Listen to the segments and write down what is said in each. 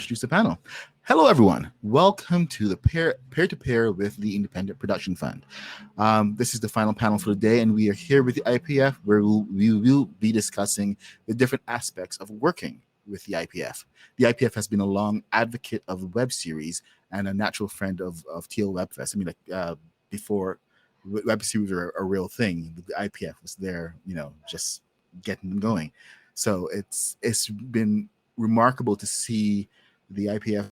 introduce the panel. Hello, everyone. Welcome to the Peer-to-Peer with the Independent Production Fund. This is the final panel for the day, and we are here with the IPF, where we will be discussing the different aspects of working with the IPF. The IPF has been a long advocate of web series and a natural friend of TL Webfest. I mean, before web series were a real thing, the IPF was there, just getting them going. So it's been remarkable to see the IPF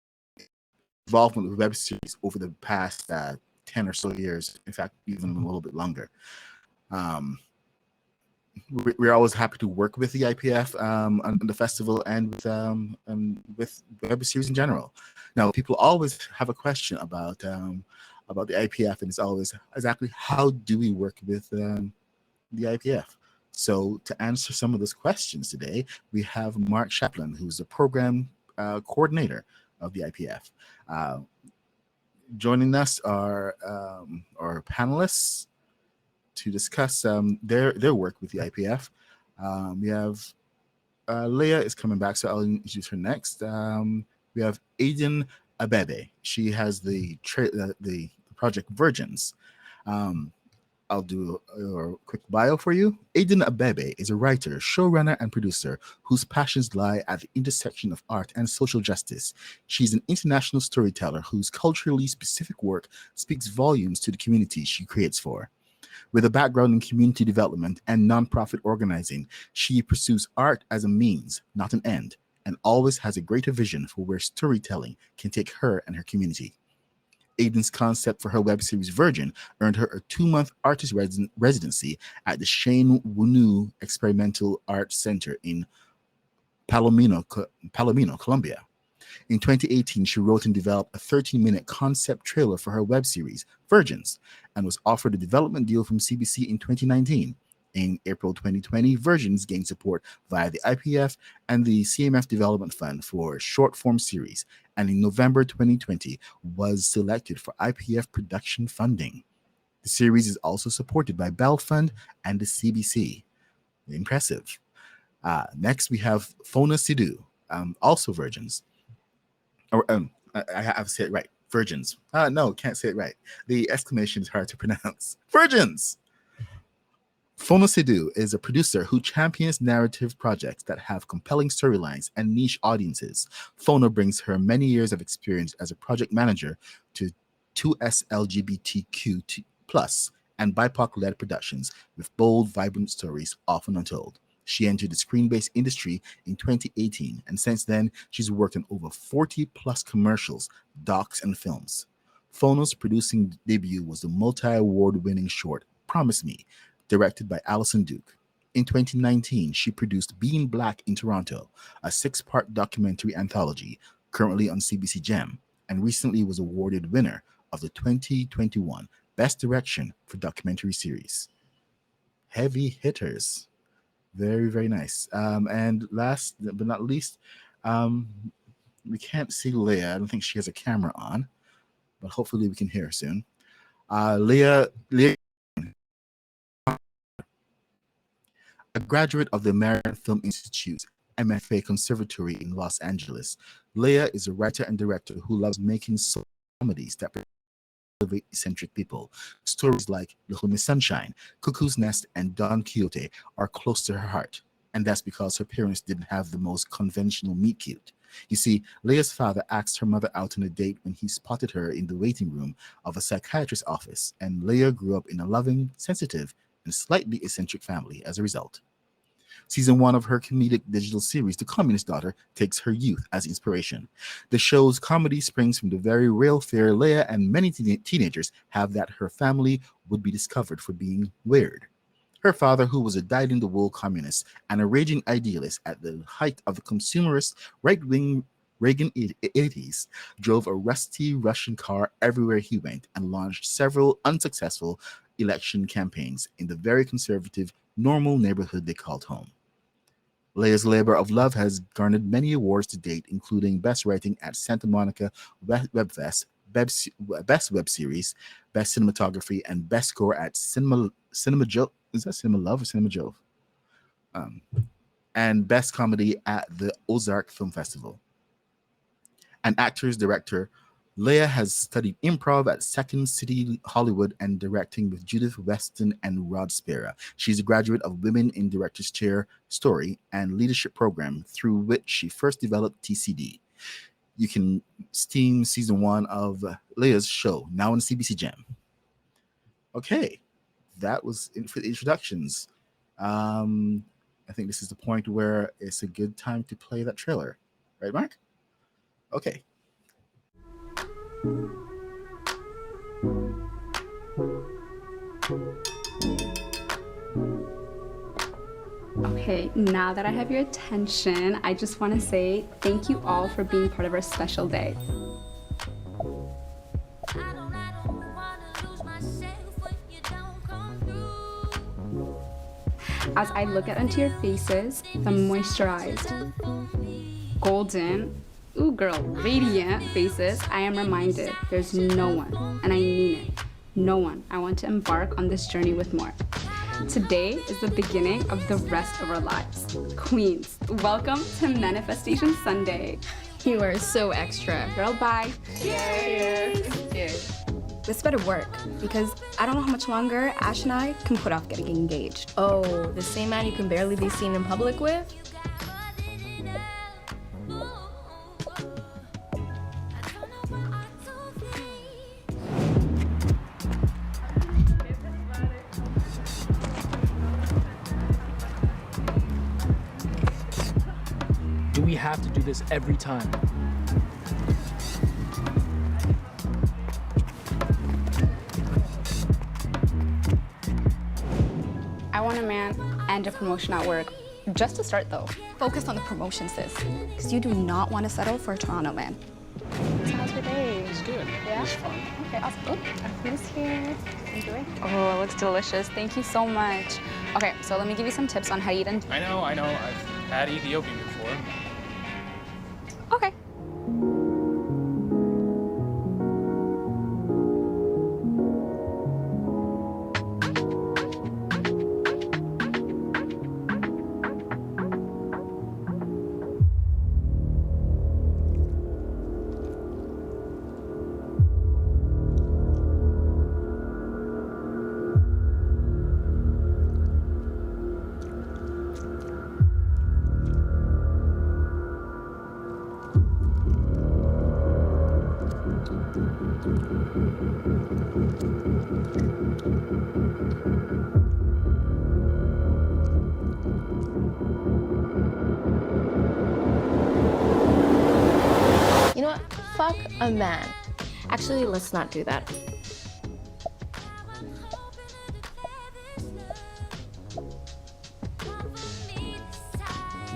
involvement with web series over the past 10 or so years. In fact, even a little bit longer. We're always happy to work with the IPF on the festival and with web series in general. Now, people always have a question about the IPF, and it's always exactly how do we work with the IPF? So to answer some of those questions today, we have Mark Shapland, who's the program coordinator of the IPF. Joining us are our panelists to discuss their work with the IPF. We have Leah is coming back, so I'll introduce her next. We have Aden Abebe. She has the project Virgins. I'll do a quick bio for you. Aden Abebe is a writer, showrunner, and producer whose passions lie at the intersection of art and social justice. She's an international storyteller whose culturally specific work speaks volumes to the community she creates for. With a background in community development and nonprofit organizing, she pursues art as a means, not an end, and always has a greater vision for where storytelling can take her and her community. Aden's concept for her web series Virgin earned her a 2-month artist residency at the Shane Wunu Experimental Art Center in Palomino, Colombia. In 2018, she wrote and developed a 13-minute concept trailer for her web series, Virgins, and was offered a development deal from CBC in 2019. In April 2020, Virgins gained support via the IPF and the CMF Development Fund for a short-form series, and in November 2020 was selected for IPF production funding. The series is also supported by Bell Fund and the CBC. Impressive. Next, we have Fonna Seidu, also Virgins. I have to say it right. Virgins. No, can't say it right. The exclamation is hard to pronounce. Virgins! Fonna Seidu is a producer who champions narrative projects that have compelling storylines and niche audiences. Fonna brings her many years of experience as a project manager to 2S LGBTQ+ and BIPOC-led productions with bold, vibrant stories often untold. She entered the screen-based industry in 2018, and since then, she's worked on over 40+ commercials, docs, and films. Fonna's producing debut was the multi-award-winning short Promise Me, directed by Alison Duke. In 2019, she produced Being Black in Toronto, a 6-part documentary anthology currently on CBC Gem, and recently was awarded winner of the 2021 Best Direction for Documentary Series. Heavy hitters. Very, very nice. And last but not least, we can't see Leah. I don't think she has a camera on, but hopefully we can hear her soon. Leah, a graduate of the American Film Institute's MFA Conservatory in Los Angeles, Leah is a writer and director who loves making comedies that elevate eccentric people. Stories like Little Miss Sunshine, Cuckoo's Nest, and Don Quixote are close to her heart, and that's because her parents didn't have the most conventional meet cute. You see, Leah's father asked her mother out on a date when he spotted her in the waiting room of a psychiatrist's office, and Leah grew up in a loving, sensitive, and slightly eccentric family as a result. Season 1 of her comedic digital series, The Communist Daughter, takes her youth as inspiration. The show's comedy springs from the very real fear Leah and many teenagers have that her family would be discovered for being weird. Her father, who was a dyed-in-the-wool communist and a raging idealist at the height of the consumerist right-wing Reagan 80s, drove a rusty Russian car everywhere he went and launched several unsuccessful election campaigns in the very conservative, normal neighborhood they called home. Leah's labor of love has garnered many awards to date, including Best Writing at Santa Monica Webfest, Best Web Series, Best Cinematography, and Best Score at Cinema Jove. Is that Cinema Love or Cinema Jove? And Best Comedy at the Ozark Film Festival. An actor's director, Leah has studied improv at Second City Hollywood and directing with Judith Weston and Rod Spera. She's a graduate of Women in Directors Chair Story and Leadership Program, through which she first developed TCD. You can stream season 1 of Leah's show, now on CBC Gem. Okay, that was it for the introductions. I think this is the point where it's a good time to play that trailer. Right, Mark? Okay. Okay, now that I have your attention, I just want to say thank you all for being part of our special day. As I look out into your faces, the moisturized, golden, ooh girl, radiant faces, I am reminded there's no one, and I mean it, no one I want to embark on this journey with more. Today is the beginning of the rest of our lives. Queens, welcome to Manifestation Sunday. You are so extra. Girl, bye. Cheers. This better work, because I don't know how much longer Ash and I can put off getting engaged. Oh, the same man you can barely be seen in public with? Do we have to do this every time? I want a man and a promotion at work. Just to start though. Focus on the promotion, sis, because you do not want to settle for a Toronto man. So how's your day? It's good. Yeah? It's fun. Okay, awesome. Oh, our food is here. Enjoy. Oh, it looks delicious. Thank you so much. Okay, so let me give you some tips on how to eat and... I know. I've had Ethiopian before. Okay. You know what? Fuck a man. Actually, let's not do that.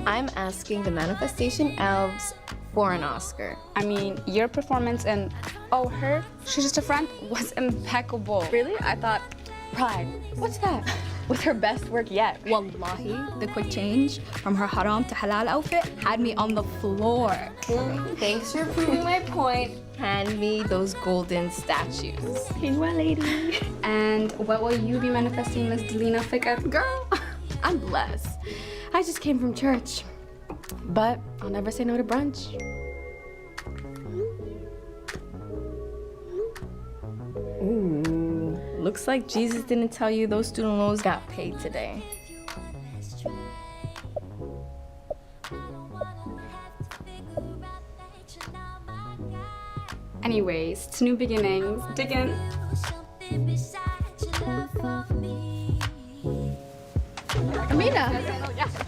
I'm asking the Manifestation Elves for an Oscar. I mean, your performance in Oh, her, she's just a friend, was impeccable. Really? I thought, Pride, What's that? was her best work yet. Wallahi, the quick change from her haram to halal outfit had me on the floor. Thanks for proving my point. Hand me those golden statues. Hey, well, lady. And what will you be manifesting, Miss Delina Fikar? Girl, I'm blessed. I just came from church. But I'll never say no to brunch. Ooh, looks like Jesus didn't tell you those student loans got paid today. Anyways, to new beginnings. Dig in. Amina!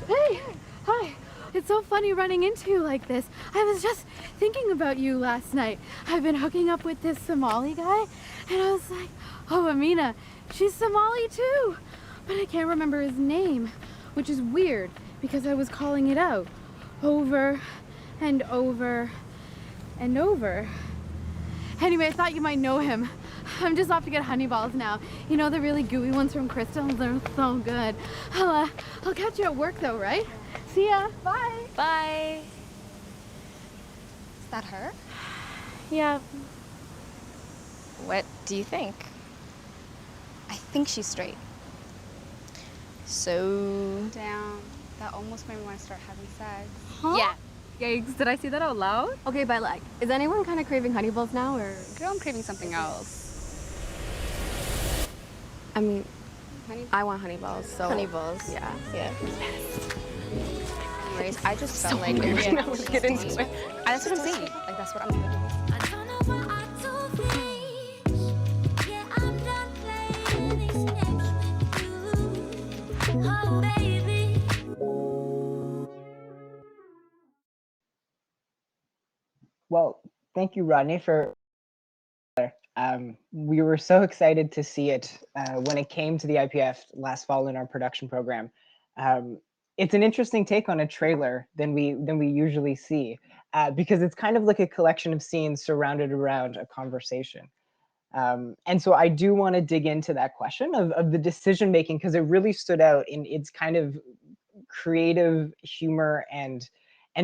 Hey! Hi! It's so funny running into you like this. I was just thinking about you last night. I've been hooking up with this Somali guy, and I was like, oh, Amina, she's Somali too! But I can't remember his name, which is weird because I was calling it out over and over and over. Anyway, I thought you might know him. I'm just off to get honey balls now. You know, the really gooey ones from Crystal's? They're so good. I'll catch you at work though, right? See ya. Bye. Bye. Is that her? Yeah. What do you think? I think she's straight. So... Damn, that almost made me want to start having sex. Yeah, Yikes, did I say that out loud? Okay, but like, is anyone kind of craving honey balls now, or? Girl, I'm craving something else. I mean, Honey. I want honey balls, so. Honey balls. Yeah. Yeah. Anyways, I just felt like it was not to get into it. That's what I'm saying. Like, that's what I'm thinking. I don't know what I do please. Yeah, I'm done playing these games with you. Oh, baby. Well, thank you, Rodney, for. We were so excited to see it when it came to the IPF last fall in our production program. It's an interesting take on a trailer than we usually see, because it's kind of like a collection of scenes surrounded around a conversation. And so I do want to dig into that question of the decision making, because it really stood out in its kind of creative humor and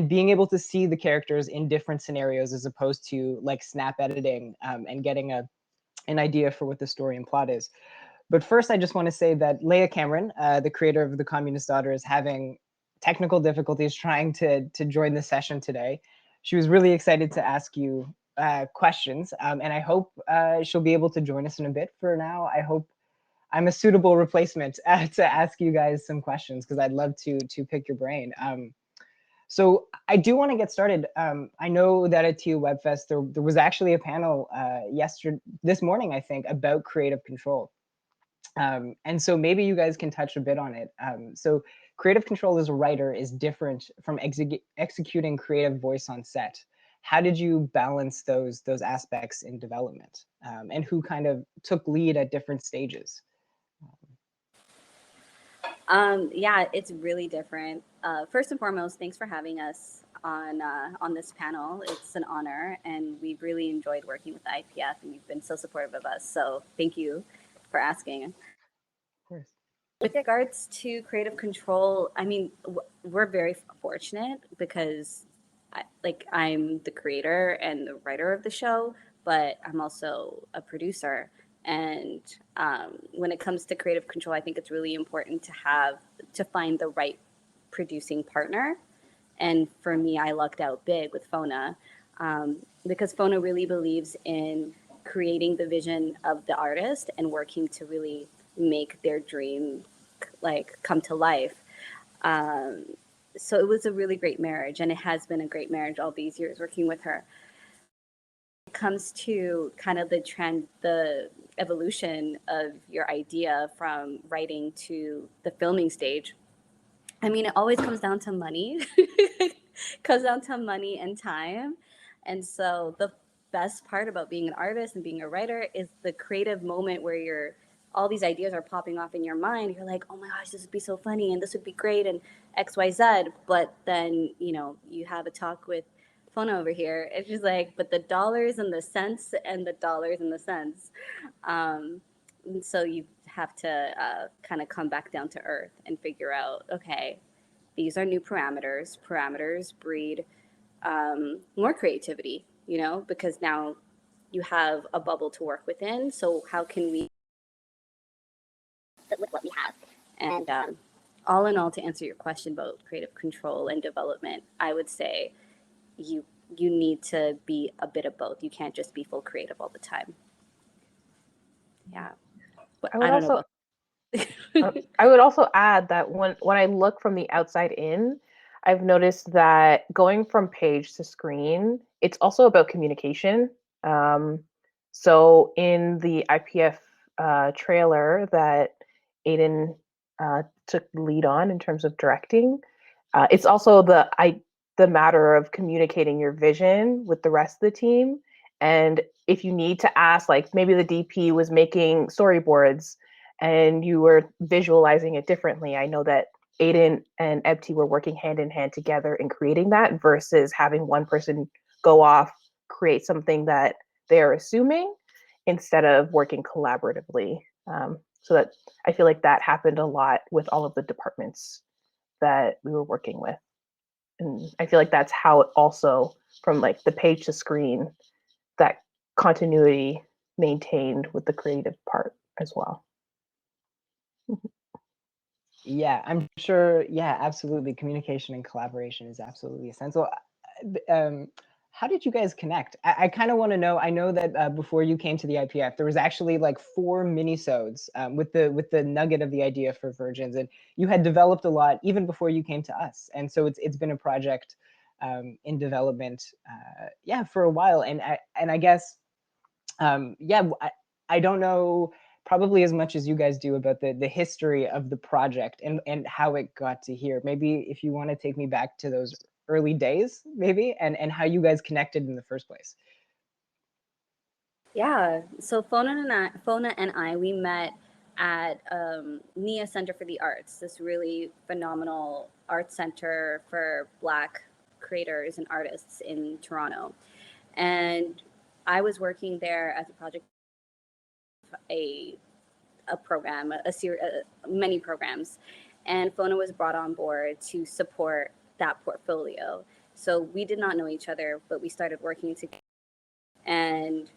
being able to see the characters in different scenarios as opposed to like snap editing and getting an idea for what the story and plot is. But first, I just want to say that Leah Cameron, the creator of The Communist Daughter, is having technical difficulties trying to join the session today. She was really excited to ask you questions, and I hope she'll be able to join us in a bit. For now, I hope I'm a suitable replacement to ask you guys some questions, because I'd love to pick your brain. So I do want to get started. I know that at TU Webfest, there was actually a panel this morning, I think, about creative control. And so maybe you guys can touch a bit on it. So creative control as a writer is different from executing creative voice on set. How did you balance those aspects in development? And who kind of took lead at different stages? Yeah, it's really different. First and foremost, thanks for having us on this panel. It's an honor, and we've really enjoyed working with the IPF, and you've been so supportive of us. So thank you for asking. Of course. With regards to creative control, I mean, we're very fortunate because I'm the creator and the writer of the show, but I'm also a producer. And when it comes to creative control, I think it's really important to find the right producing partner. And for me, I lucked out big with Fonna, because Fonna really believes in creating the vision of the artist and working to really make their dream come to life. So it was a really great marriage, and it has been a great marriage all these years working with her. It comes to kind of the evolution of your idea from writing to the filming stage. I mean, it always comes down to money. Comes down to money and time. And so the best part about being an artist and being a writer is the creative moment where all these ideas are popping off in your mind. You're like, oh my gosh, this would be so funny and this would be great and XYZ. But then, you have a talk with Fonna over here. It's just like, but the dollars and the cents and the dollars and the cents. And so you have to kind of come back down to earth and figure out, okay, these are new parameters. Parameters breed more creativity, because now you have a bubble to work within. So how can we fit with what we have? And all in all, to answer your question about creative control and development, I would say you need to be a bit of both. You can't just be full creative all the time. Yeah. But I don't know about I would also add that when I look from the outside in, I've noticed that going from page to screen, it's also about communication. So in the IPF trailer that Aden took the lead on in terms of directing, it's also the matter of communicating your vision with the rest of the team. And if you need to ask, like maybe the DP was making storyboards and you were visualizing it differently. I know that Aden and Ebti were working hand in hand together in creating that versus having one person go off, create something that they're assuming instead of working collaboratively. So that I feel like that happened a lot with all of the departments that we were working with. And I feel like that's how it also, from like the page to screen, that continuity maintained with the creative part as well. Yeah, I'm sure. Yeah, absolutely. Communication and collaboration is absolutely essential. how did you guys connect? I kind of want to know. I know that before you came to the IPF, there was actually like 4 minisodes with the nugget of the idea for Virgins, and you had developed a lot even before you came to us. And so it's been a project in development, yeah, for a while. And I guess, yeah, I don't know probably as much as you guys do about the history of the project and how it got to here. Maybe if you want to take me back to those early days, maybe, and how you guys connected in the first place. Yeah, so Fonna and I, we met at Nia Center for the Arts, this really phenomenal art center for Black creators and artists in Toronto. And I was working there as a project, a program, many programs, and Fonna was brought on board to support that portfolio. So we did not know each other, but we started working together. And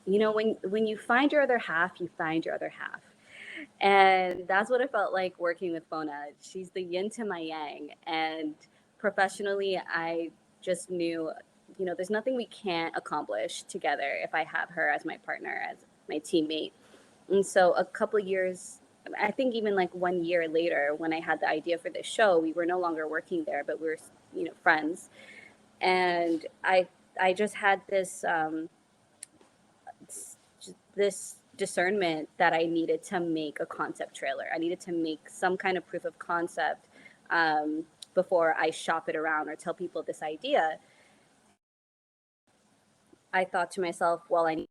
you know, when you find your other half, you find your other half. And that's what it felt like working with Fonna. She's the yin to my yang. And professionally, I just knew, you know, there's nothing we can't accomplish together if I have her as my partner, as my teammate. And so a couple of years, I think even like 1 year later, when I had the idea for this show, we were no longer working there, but we were, you know, friends. And I just had this this discernment that I needed to make a concept trailer. I needed to make some kind of proof of concept before I shop it around or tell people this idea. I thought to myself, well, I need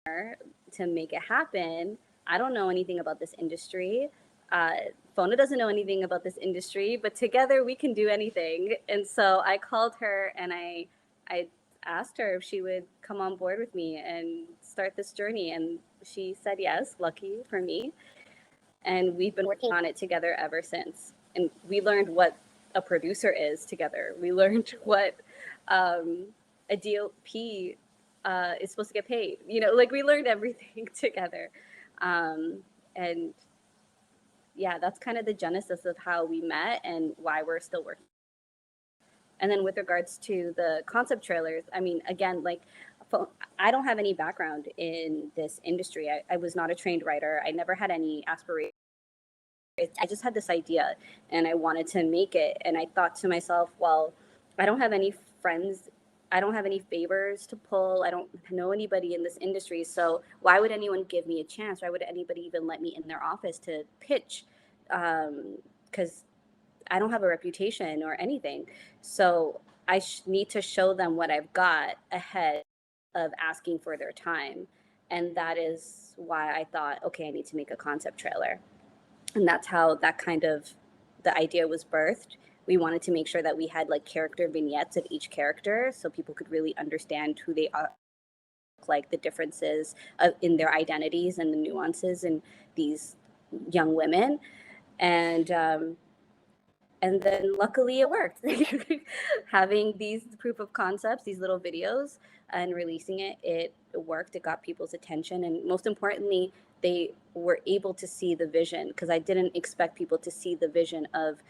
her to make it happen. I don't know anything about this industry. Fonna doesn't know anything about this industry, but together we can do anything. And so I called her and I asked her if she would come on board with me and start this journey. And she said yes, lucky for me. And we've been working on it together ever since. And we learned what a producer is together. We learned what a DOP is supposed to get paid. You know, like we learned everything together. And yeah, that's kind of the genesis of how we met and why we're still working. And then with regards to the concept trailers, I mean, again, like I don't have any background in this industry. I was not a trained writer. I never had any aspirations. I just had this idea and I wanted to make it. And I thought to myself, well, I don't have any friends. I don't have any favors to pull. I don't know anybody in this industry. So why would anyone give me a chance? Why would anybody even let me in their office to pitch? Because I don't have a reputation or anything. So I need to show them what I've got ahead of asking for their time. And that is why I thought, okay, I need to make a concept trailer. And that's how that kind of, the idea was birthed. We wanted to make sure that we had like character vignettes of each character so people could really understand who they are, like the differences in their identities and the nuances in these young women. And then luckily it worked. Having these proof of concepts, these little videos, and releasing it, it worked. It got people's attention. And most importantly, they were able to see the vision, because I didn't expect people to see the vision of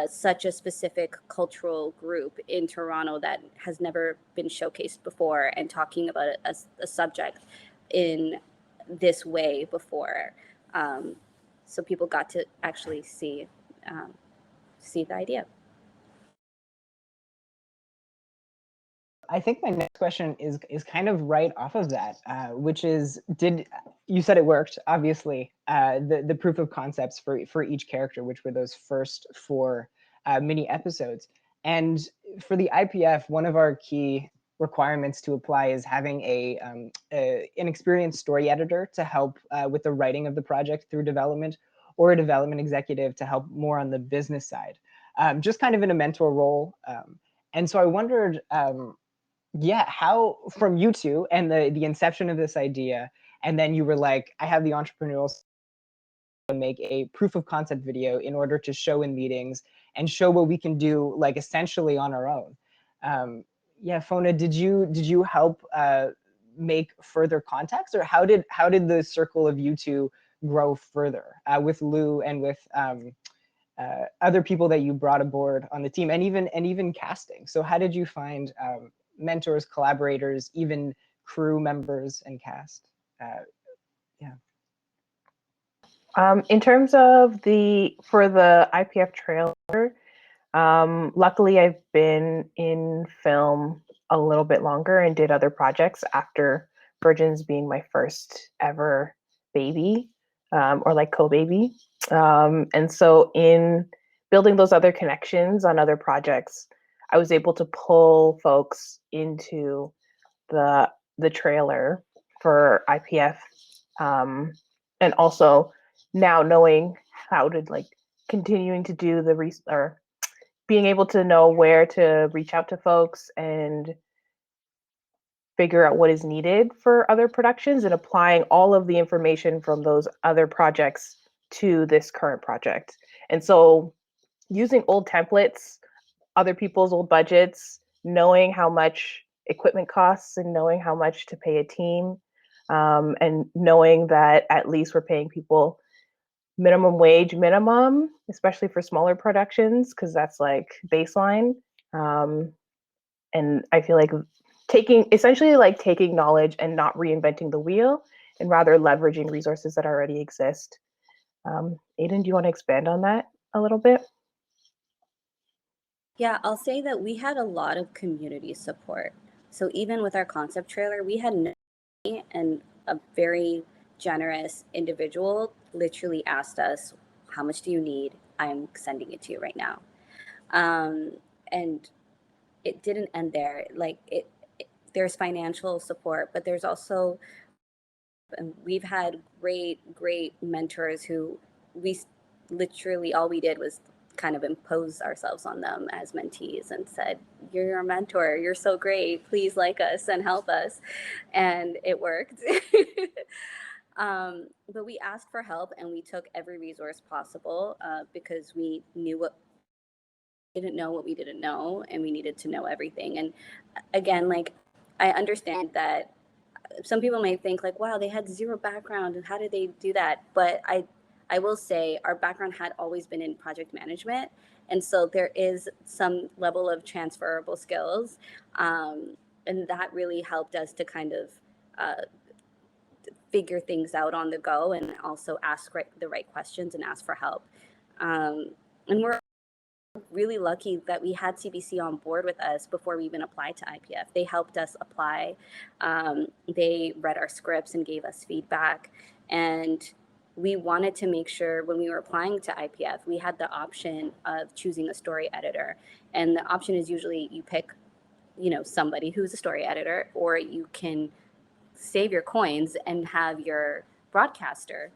such a specific cultural group in Toronto that has never been showcased before, and talking about a subject in this way before. So people got to actually see the idea. I think my next question is kind of right off of that, which is, you said it worked, obviously, the proof of concepts for each character, which were those first 4 mini episodes. And for the IPF, one of our key requirements to apply is having an experienced story editor to help with the writing of the project through development, or a development executive to help more on the business side, just kind of in a mentor role. And so I wondered, yeah, how from you two and the inception of this idea, and then you were like, I have the entrepreneurial to make a proof of concept video in order to show in meetings and show what we can do, like essentially on our own. Yeah, Fonna, did you help make further contacts, or how did the circle of you two grow further with Lou and with other people that you brought aboard on the team, and even casting. So how did you find mentors, collaborators, even crew members and cast? Yeah. In terms of for the IPF trailer, luckily I've been in film a little bit longer and did other projects after Virgins being my first ever baby, or like co-baby. And so in building those other connections on other projects, I was able to pull folks into the trailer for IPF, and also now knowing how to like continuing to do or being able to know where to reach out to folks and figure out what is needed for other productions and applying all of the information from those other projects to this current project. And so using old templates, other people's old budgets, knowing how much equipment costs and knowing how much to pay a team, and knowing that at least we're paying people minimum wage minimum, especially for smaller productions, because that's like baseline. And I feel like essentially taking knowledge and not reinventing the wheel and rather leveraging resources that already exist. Aden, do you want to expand on that a little bit? Yeah, I'll say that we had a lot of community support. So even with our concept trailer, we had and a very generous individual literally asked us, how much do you need? I'm sending it to you right now. And it didn't end there. There's financial support, but there's also, and we've had great mentors who we literally, all we did was kind of impose ourselves on them as mentees and said, you're our mentor, you're so great, please like us and help us. And it worked. But we asked for help and we took every resource possible, because we didn't know what we didn't know, and we needed to know everything. And again, I understand that some people may think wow, they had zero background and how did they do that? But I will say our background had always been in project management. And so there is some level of transferable skills. And that really helped us to kind of figure things out on the go and also ask the right questions and ask for help. And we're really lucky that we had CBC on board with us before we even applied to IPF. They helped us apply. They read our scripts and gave us feedback. And we wanted to make sure when we were applying to IPF, we had the option of choosing a story editor. And the option is usually you pick, somebody who's a story editor, or you can save your coins and have your broadcaster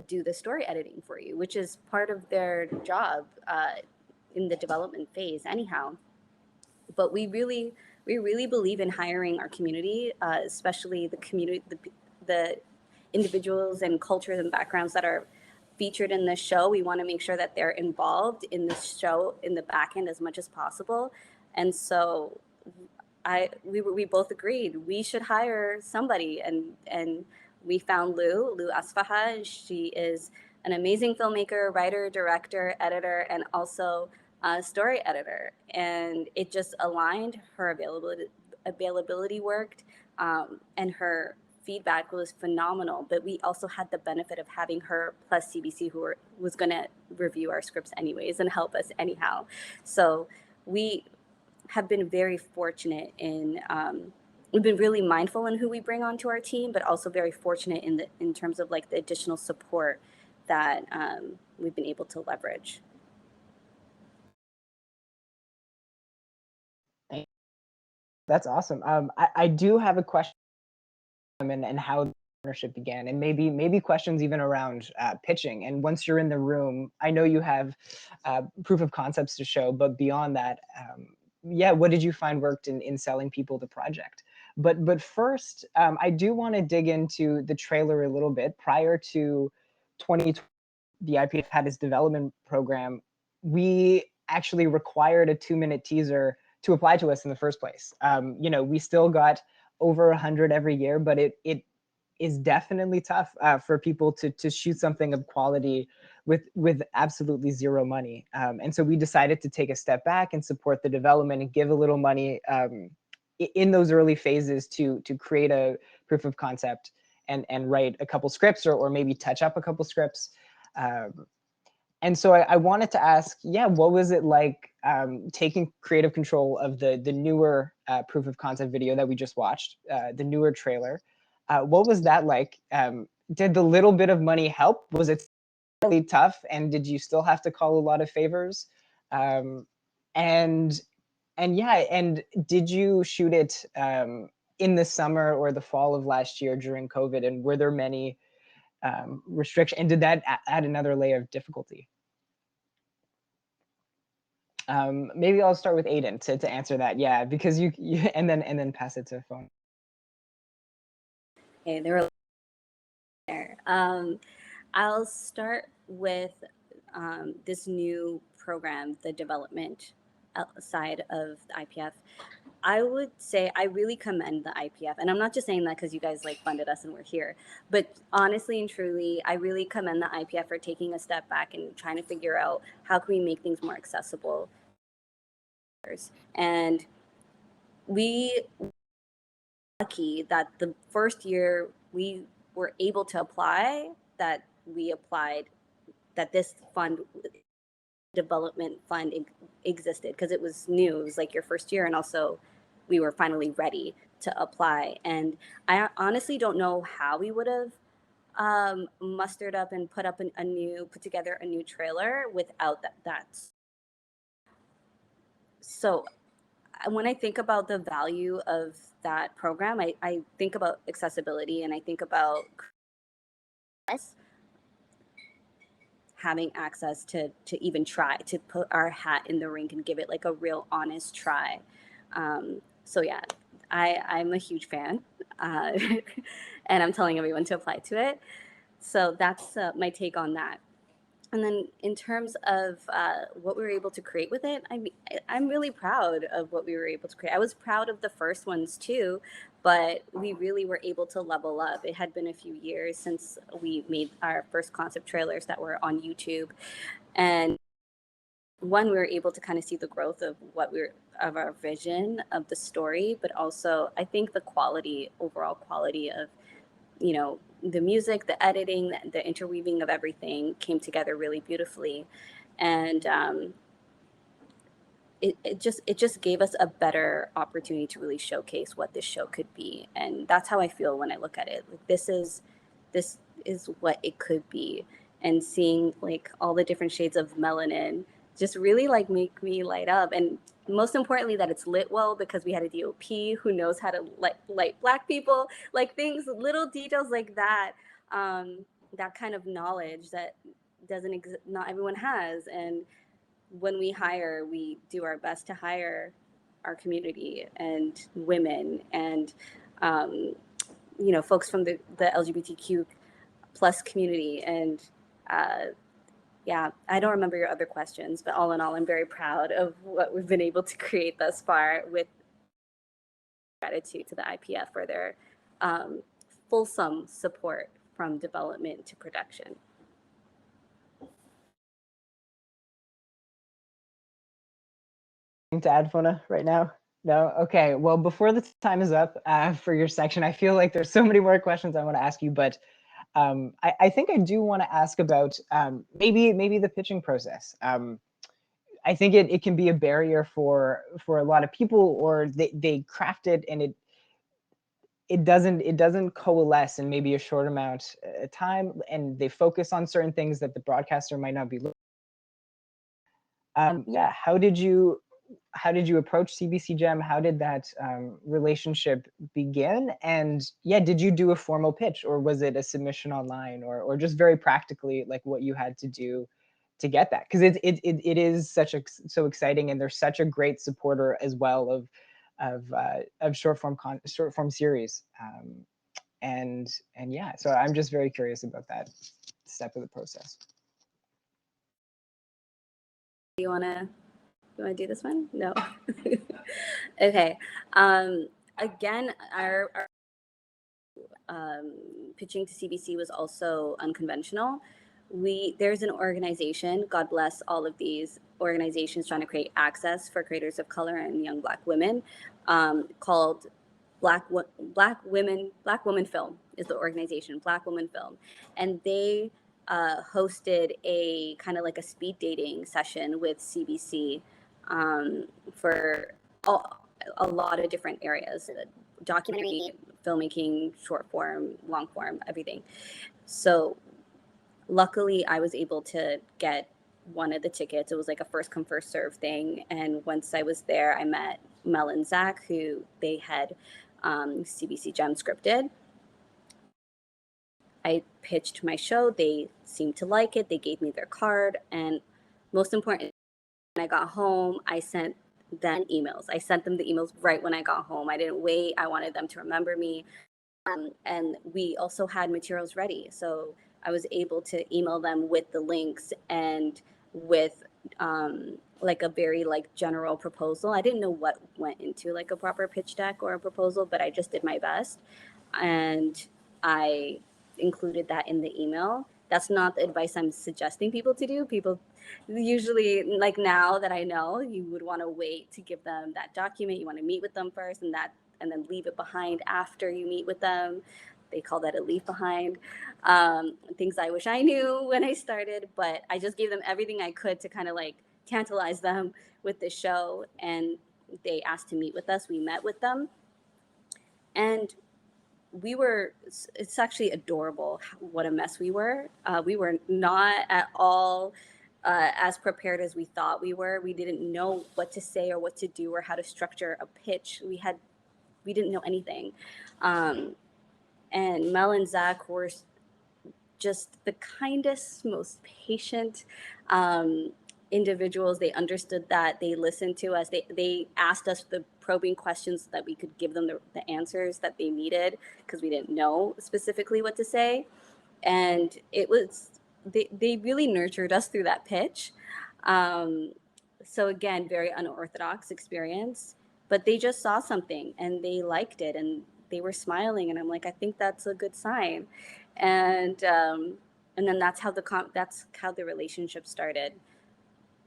do the story editing for you, which is part of their job in the development phase anyhow. But we really believe in hiring our community, especially the community, the individuals and cultures and backgrounds that are featured in this show. We want to make sure that they're involved in this show in the back end as much as possible. And so we both agreed we should hire somebody, and we found Lou Asfaha. She is an amazing filmmaker, writer, director, editor, and also a story editor. And it just aligned. Her availability worked, and her feedback was phenomenal. But we also had the benefit of having her plus CBC, who was going to review our scripts anyways and help us anyhow. So we have been very fortunate in we've been really mindful in who we bring onto our team, but also very fortunate in terms of the additional support that we've been able to leverage. That's awesome. I do have a question and how the partnership began, and maybe questions even around pitching. And once you're in the room, I know you have proof of concepts to show, but beyond that, what did you find worked in selling people the project? But first, I do want to dig into the trailer a little bit. Prior to 2020, the IPF had its development program. We actually required a 2-minute teaser to apply to us in the first place. We still got over 100 every year, but it is definitely tough for people to shoot something of quality with absolutely zero money. And so we decided to take a step back and support the development and give a little money in those early phases to create a proof of concept and write a couple scripts or maybe touch up a couple scripts. And so I wanted to ask, yeah, what was it like taking creative control of the newer proof of concept video that we just watched, the newer trailer? What was that like? Did the little bit of money help? Was it really tough? And did you still have to call a lot of favors? And yeah, and did you shoot it in the summer or the fall of last year during COVID? And were there many restrictions? And did that add another layer of difficulty? Maybe I'll start with Aden to answer that. Yeah, because you and then pass it to Fonna. Okay, they were there. I'll start with this new program, the development side of the IPF. I would say I really commend the IPF, and I'm not just saying that because you guys like funded us and we're here, but honestly and truly, I really commend the IPF for taking a step back and trying to figure out how can we make things more accessible. And we were lucky that the first year we were able to apply, that we applied, that this fund, development fund existed because it was new. It was like your first year, and also we were finally ready to apply. And I honestly don't know how we would have mustered up and put together a new trailer without that. So when I think about the value of that program, I think about accessibility, and I think about having access to even try to put our hat in the ring and give it like a real honest try. So yeah, I'm a huge fan, and I'm telling everyone to apply to it. So that's my take on that. And then in terms of what we were able to create with it, I'm really proud of what we were able to create. I was proud of the first ones too, but we really were able to level up. It had been a few years since we made our first concept trailers that were on YouTube. And one, we were able to kind of see the growth of of our vision of the story, but also I think the overall quality of, the music, the editing, the interweaving of everything came together really beautifully. And it just gave us a better opportunity to really showcase what this show could be. And that's how I feel when I look at it. Like this is what it could be. And seeing like all the different shades of melanin just really like make me light up. And most importantly, that it's lit well, because we had a DOP who knows how to light Black people, like things, little details like that, that kind of knowledge that not everyone has. And when we hire, we do our best to hire our community and women and, folks from the LGBTQ plus community. And yeah, I don't remember your other questions, but all in all, I'm very proud of what we've been able to create thus far, with gratitude to the IPF for their fulsome support from development to production. To add, Fonna, right now? No? Okay, well, before the time is up for your section, I feel like there's so many more questions I want to ask you, but I think I do want to ask about maybe the pitching process. I think it can be a barrier for a lot of people, or they craft it and it doesn't coalesce in maybe a short amount of time, and they focus on certain things that the broadcaster might not be looking. Yeah, how did you approach CBC Gem? How did that relationship begin? And yeah, did you do a formal pitch, or was it a submission online, or just very practically like what you had to do to get that? Because it is so exciting, and there's such a great supporter as well of short form series. And yeah, so I'm just very curious about that step of the process. You wanna do this one? No. Okay. Again, our pitching to CBC was also unconventional. there's an organization, God bless all of these organizations trying to create access for creators of color and young Black women, called Black Women Film is the organization, Black Women Film, and they hosted a kind of like a speed dating session with CBC for a lot of different areas, documentary, filmmaking, short form, long form, everything. So luckily I was able to get one of the tickets. It was like a first come first serve thing, and once I was there I met Mel and Zach, who they had CBC Gem scripted. I pitched my show, they seemed to like it, they gave me their card, and most important, when I got home I sent them emails. I sent them the emails right when I got home. I didn't wait. I wanted them to remember me. And we also had materials ready. So I was able to email them with the links and with like a very like general proposal. I didn't know what went into like a proper pitch deck or a proposal, but I just did my best. And I included that in the email. That's not the advice I'm suggesting people to do. People usually, like now that I know, you would want to wait to give them that document. You want to meet with them first, and then leave it behind after you meet with them. They call that a leave behind. Things I wish I knew when I started, but I just gave them everything I could to kind of like tantalize them with the show. And they asked to meet with us. We met with them. And it's actually adorable what a mess we were. We were not at all as prepared as we thought we were. We didn't know what to say or what to do or how to structure a pitch. We didn't know anything. And Mel and Zach were just the kindest, most patient individuals. They understood that. They listened to us. They asked us the probing questions so that we could give them the answers that they needed, because we didn't know specifically what to say. And they really nurtured us through that pitch. So again, very unorthodox experience, but they just saw something and they liked it and they were smiling, and I'm like, I think that's a good sign. And then that's how the relationship started.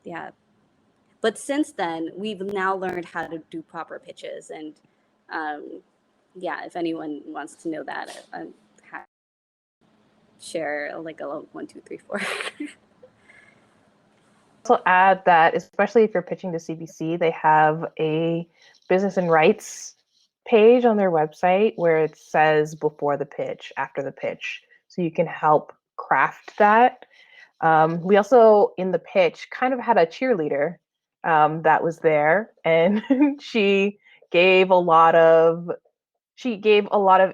Yeah. But since then, we've now learned how to do proper pitches, and yeah, if anyone wants to know that, I'm happy to share like a 1, 2, 3, 4. Also add that, especially if you're pitching to CBC, they have a business and rights page on their website where it says before the pitch, after the pitch, so you can help craft that. We also, in the pitch, kind of had a cheerleader that was there, and she gave a lot of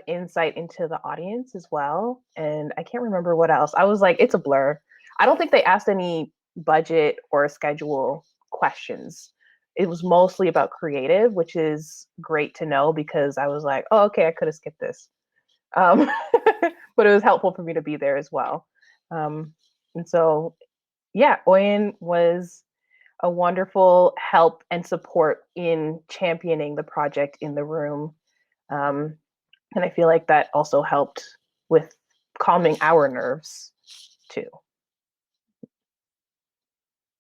insight into the audience as well. And I can't remember what else. I was like, it's a blur. I don't think they asked any budget or schedule questions. It was mostly about creative, which is great to know, because I was like, oh, okay, I could have skipped this. But it was helpful for me to be there as well. And so, yeah, Oyen was a wonderful help and support in championing the project in the room. And I feel like that also helped with calming our nerves too.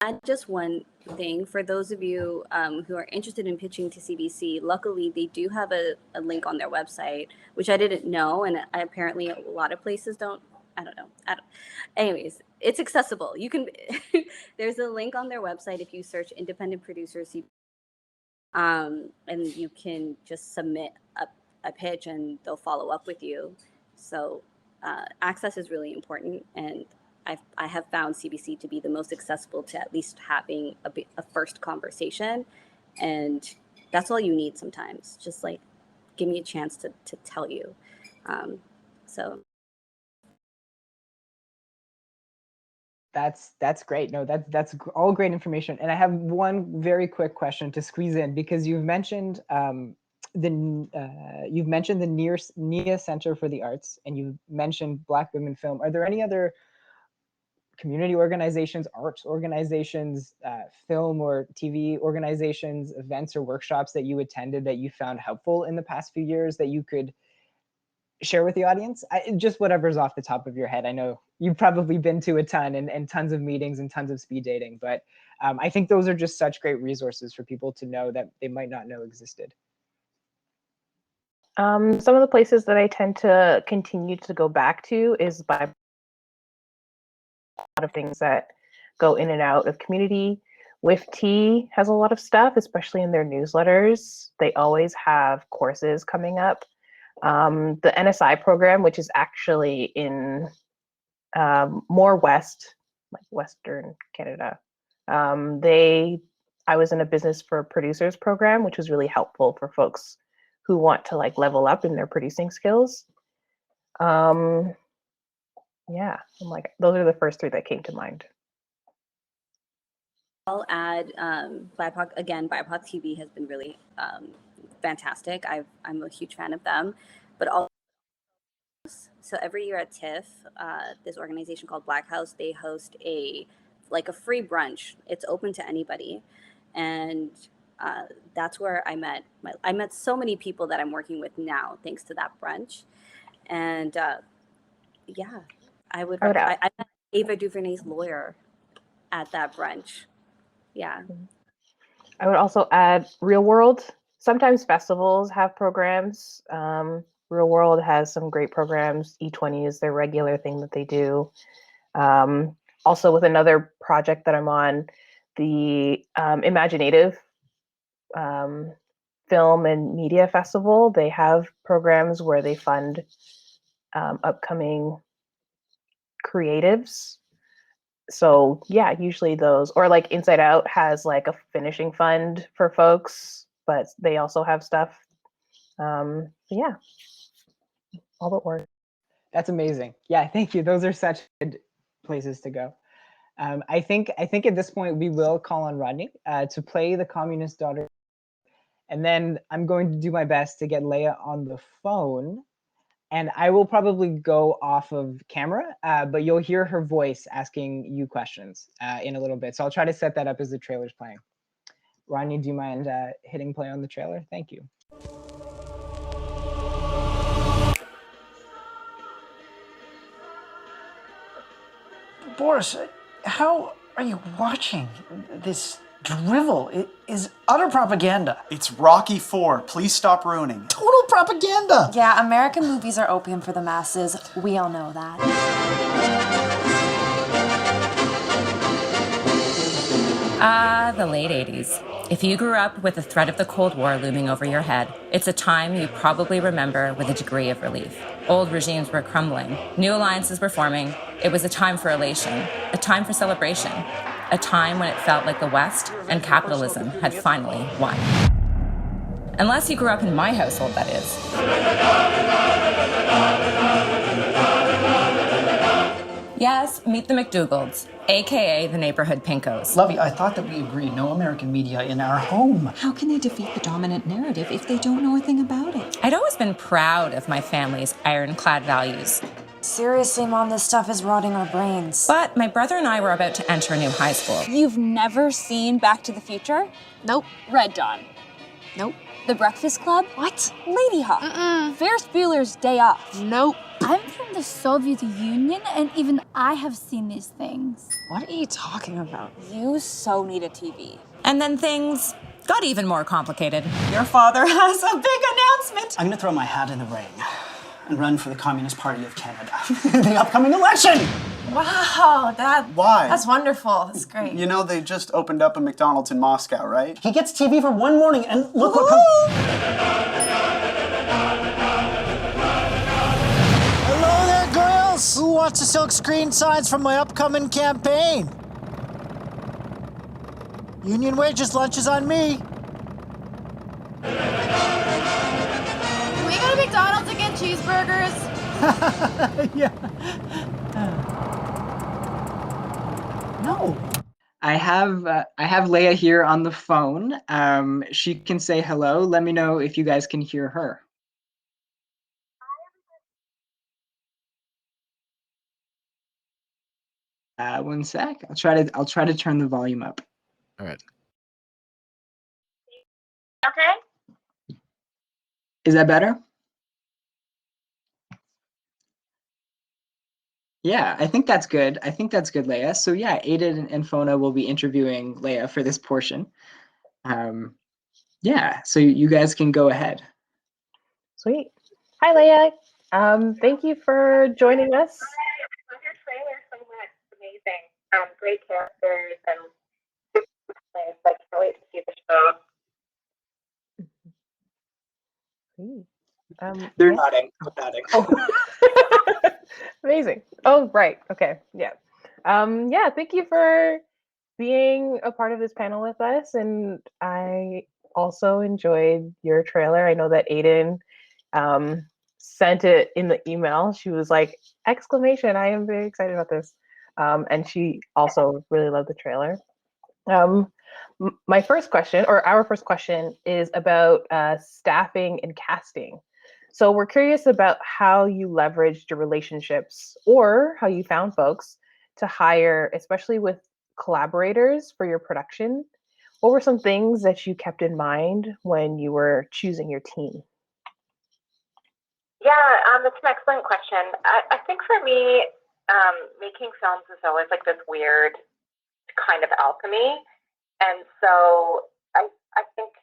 Add just one thing for those of you who are interested in pitching to CBC. Luckily, they do have a link on their website, which I didn't know, and apparently a lot of places don't. I don't know. Anyways, it's accessible. You can. There's a link on their website if you search independent producers, and you can just submit a pitch, and they'll follow up with you. So access is really important, and I have found CBC to be the most accessible to at least having a first conversation. And that's all you need sometimes. Just like, give me a chance to tell you. So. That's great. No, that's all great information. And I have one very quick question to squeeze in, because you've mentioned the NIA Center for the Arts, and you mentioned Black Women Film. Are there any other community organizations, arts organizations, film or TV organizations, events or workshops that you attended that you found helpful in the past few years that you could share with the audience? Just whatever's off the top of your head. I know you've probably been to a ton and tons of meetings and tons of speed dating, but I think those are just such great resources for people to know that they might not know existed. Some of the places that I tend to continue to go back to is by a lot of things that go in and out of community. With T has a lot of stuff, especially in their newsletters. They always have courses coming up. The NSI program, which is actually in more west, like Western Canada. I was in a business for producers program, which was really helpful for folks who want to like level up in their producing skills. Yeah, I'm like, those are the first three that came to mind. I'll add BIPOC again. BIPOC TV has been really fantastic. I'm a huge fan of them, but also so every year at TIFF, this organization called Black House, they host a free brunch. It's open to anybody, and that's where I met so many people that I'm working with now thanks to that brunch, and yeah, I met Ava DuVernay's lawyer at that brunch. Yeah. I would also add Real World. Sometimes festivals have programs. Real World has some great programs. E20 is their regular thing that they do. Also with another project that I'm on, the Imaginative Film and Media Festival, they have programs where they fund upcoming creatives. So yeah, usually those, or like Inside Out has like a finishing fund for folks, but they also have stuff. Yeah, all but work. That's amazing. Yeah, thank you. Those are such good places to go. I think at this point we will call on Rodney to play the Communist Daughter, and then I'm going to do my best to get Leah on the phone. And I will probably go off of camera, but you'll hear her voice asking you questions in a little bit. So I'll try to set that up as the trailer's playing. Rodney, do you mind hitting play on the trailer? Thank you. Boris, how are you watching this drivel? It is utter propaganda. It's Rocky IV. Please stop ruining. Total propaganda. Yeah, American movies are opium for the masses. We all know that. The late 80s. If you grew up with the threat of the Cold War looming over your head, it's a time you probably remember with a degree of relief. Old regimes were crumbling. New alliances were forming. It was a time for elation, a time for celebration, a time when it felt like the West and capitalism had finally won. Unless you grew up in my household, that is. Yes, meet the McDougalds, aka the neighborhood Pinkos. Lovey, I thought that we agreed no American media in our home. How can they defeat the dominant narrative if they don't know a thing about it? I'd always been proud of my family's ironclad values. Seriously, Mom, this stuff is rotting our brains. But my brother and I were about to enter a new high school. You've never seen Back to the Future? Nope. Red Dawn? Nope. The Breakfast Club? What? Lady Hawk? Ferris Bueller's Day Off? Nope. I'm from the Soviet Union, and even I have seen these things. What are you talking about? You so need a TV. And then things got even more complicated. Your father has a big announcement. I'm gonna throw my hat in the ring and run for the Communist Party of Canada in the upcoming election. Wow, Why? that's wonderful. That's great. You know they just opened up a McDonald's in Moscow, right? He gets TV for one morning and look what Hello there, girls! Who wants to silk screen signs from my upcoming campaign? Union wages lunches on me. Can we go to McDonald's and get cheeseburgers? Yeah. No. I have Leah here on the phone. She can say hello. Let me know if you guys can hear her. One sec. I'll try to turn the volume up. All right. Okay. Is that better? Yeah, I think that's good. I think that's good, Leah. So yeah, Aden and Fonna will be interviewing Leah for this portion. Yeah, so you guys can go ahead. Sweet. Hi, Leah. Thank you for joining us. Love your trailer so much. It's amazing. Great characters and like can't wait to see the show. They're Yeah. nodding. I'm nodding. Oh. Amazing. Oh, right. Okay. Yeah. Yeah, thank you for being a part of this panel with us. And I also enjoyed your trailer. I know that Aden sent it in the email. She was like, exclamation, I am very excited about this. And she also really loved the trailer. My first question, or our first question, is about staffing and casting. So we're curious about how you leveraged your relationships or how you found folks to hire, especially with collaborators for your production. What were some things that you kept in mind when you were choosing your team? Yeah, that's an excellent question. I think for me, making films is always like this weird kind of alchemy. And so I think,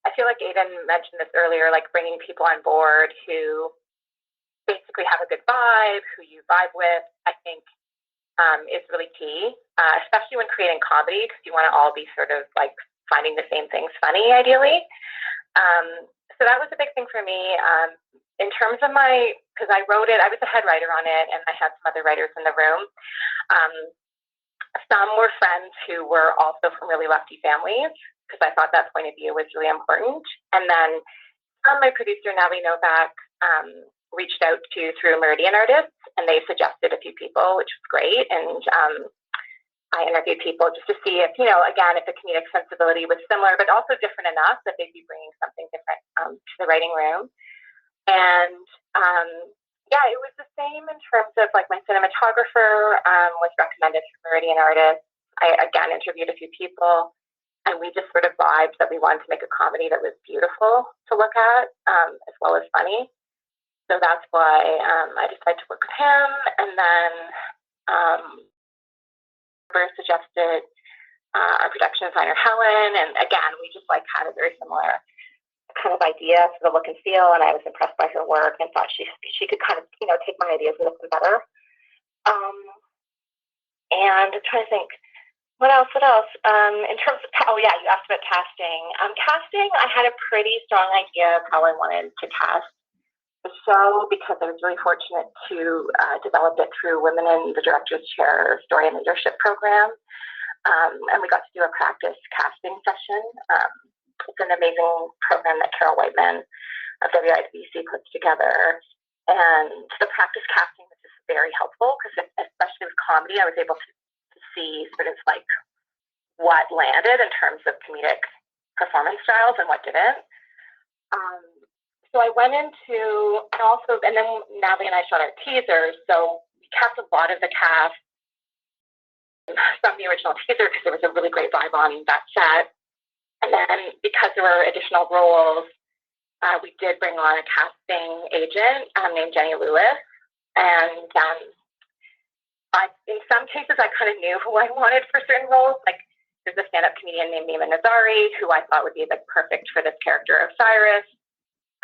I feel like Aden mentioned this earlier, like bringing people on board who basically have a good vibe, who you vibe with, I think is really key, especially when creating comedy, because you want to all be sort of like finding the same things funny, ideally. So that was a big thing for me. In terms of because I wrote it, I was the head writer on it, and I had some other writers in the room. Some were friends who were also from really lefty families, because I thought that point of view was really important. And then my producer, Natalie Novak, reached out through Meridian Artists, and they suggested a few people, which was great. And I interviewed people just to see if, again, if the comedic sensibility was similar, but also different enough that they'd be bringing something different to the writing room. And yeah, it was the same in terms of like my cinematographer was recommended from Meridian Artists. I again interviewed a few people, and we just sort of vibed that we wanted to make a comedy that was beautiful to look at, as well as funny. So that's why I decided to work with him. And then Bruce suggested our production designer Helen, and again, we just like had a very similar kind of idea for the look and feel, and I was impressed by her work and thought she could kind of take my ideas and make them better. And I'm trying to think, what else? In terms of you asked about casting. Casting, I had a pretty strong idea of how I wanted to cast the show, because I was really fortunate to develop it through Women in the Director's Chair Story and Leadership program, and we got to do a practice casting session. It's an amazing program that Carol Whiteman of WIBC puts together. And the practice casting was just very helpful, because especially with comedy, I was able to see sort of like what landed in terms of comedic performance styles and what didn't. So I went into, and then Natalie and I shot our teasers. So we kept a lot of the cast from the original teaser, because there was a really great vibe on that set. And then because there were additional roles, we did bring on a casting agent named Jenny Lewis. And in some cases, I kind of knew who I wanted for certain roles. Like there's a stand-up comedian named Nima Nazari, who I thought would be like perfect for this character of Cyrus.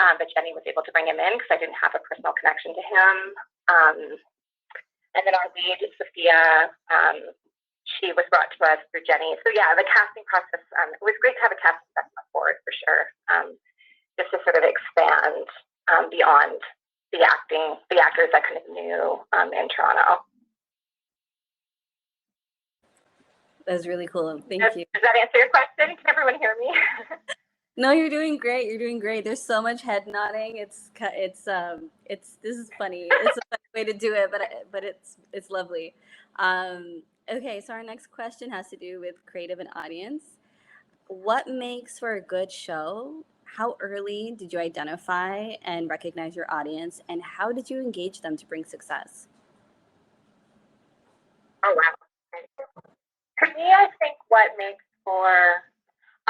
But Jenny was able to bring him in because I didn't have a personal connection to him. And then our lead, Sophia, she was brought to us through Jenny. So yeah, the casting process, it was great to have a casting session forward for sure, just to sort of expand beyond the actors I kind of knew in Toronto. That was really cool. Thank you. Does that answer your question? Can everyone hear me? No, you're doing great. You're doing great. There's so much head nodding. This is funny. It's a funny way to do it, but it's lovely. Okay, so our next question has to do with creative and audience. What makes for a good show? How early did you identify and recognize your audience, and how did you engage them to bring success? Oh, wow. For me, I think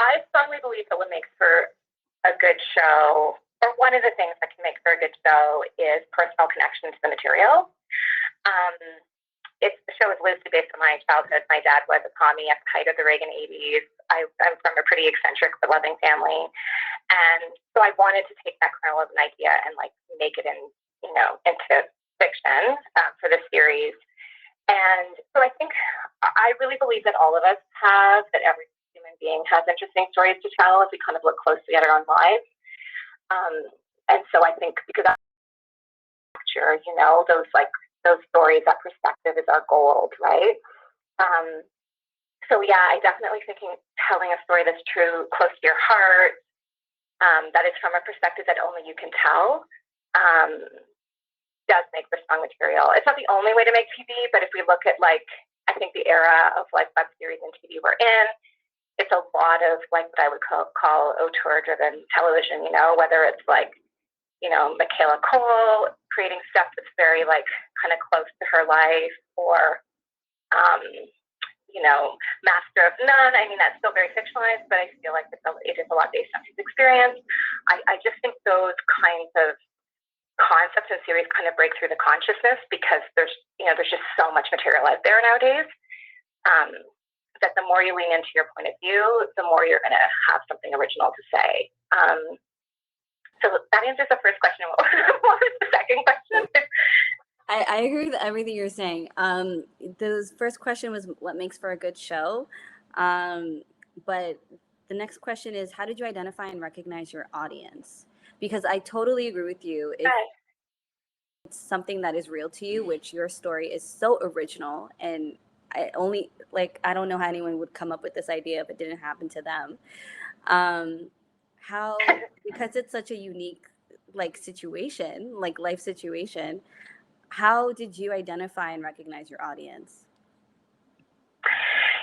I strongly believe that what makes for a good show, or one of the things that can make for a good show, is personal connection to the material. Um, the show is loosely based on my childhood. My dad was a commie at the height of the Reagan 80s. I'm from a pretty eccentric but loving family. And so I wanted to take that kernel of an idea and like make it into fiction for this series. And so I think I really believe that all of us have, that every human being has interesting stories to tell if we kind of look closely at our own lives. And so I think because I'm sure, those stories, that perspective is our gold, right? So yeah, I definitely think telling a story that's true, close to your heart, that is from a perspective that only you can tell, does make for strong material. It's not the only way to make TV, but if we look at I think the era of web series and TV we're in, it's a lot of what I would call auteur-driven television. Whether it's Michaela Cole creating stuff that's very kind of close to her life, or Master of None. I mean, that's still very fictionalized, but I feel like it is a lot based on his experience. I just think those kinds of concepts and series kind of break through the consciousness because there's just so much material out there nowadays. That the more you lean into your point of view, the more you're going to have something original to say. So that answers the first question. What was the second question? I agree with everything you're saying. The first question was what makes for a good show. But the next question is, how did you identify and recognize your audience? Because I totally agree with you. If it's something that is real to you, which your story is so original, and I don't know how anyone would come up with this idea if it didn't happen to them. Because it's such a unique situation, life situation, how did you identify and recognize your audience?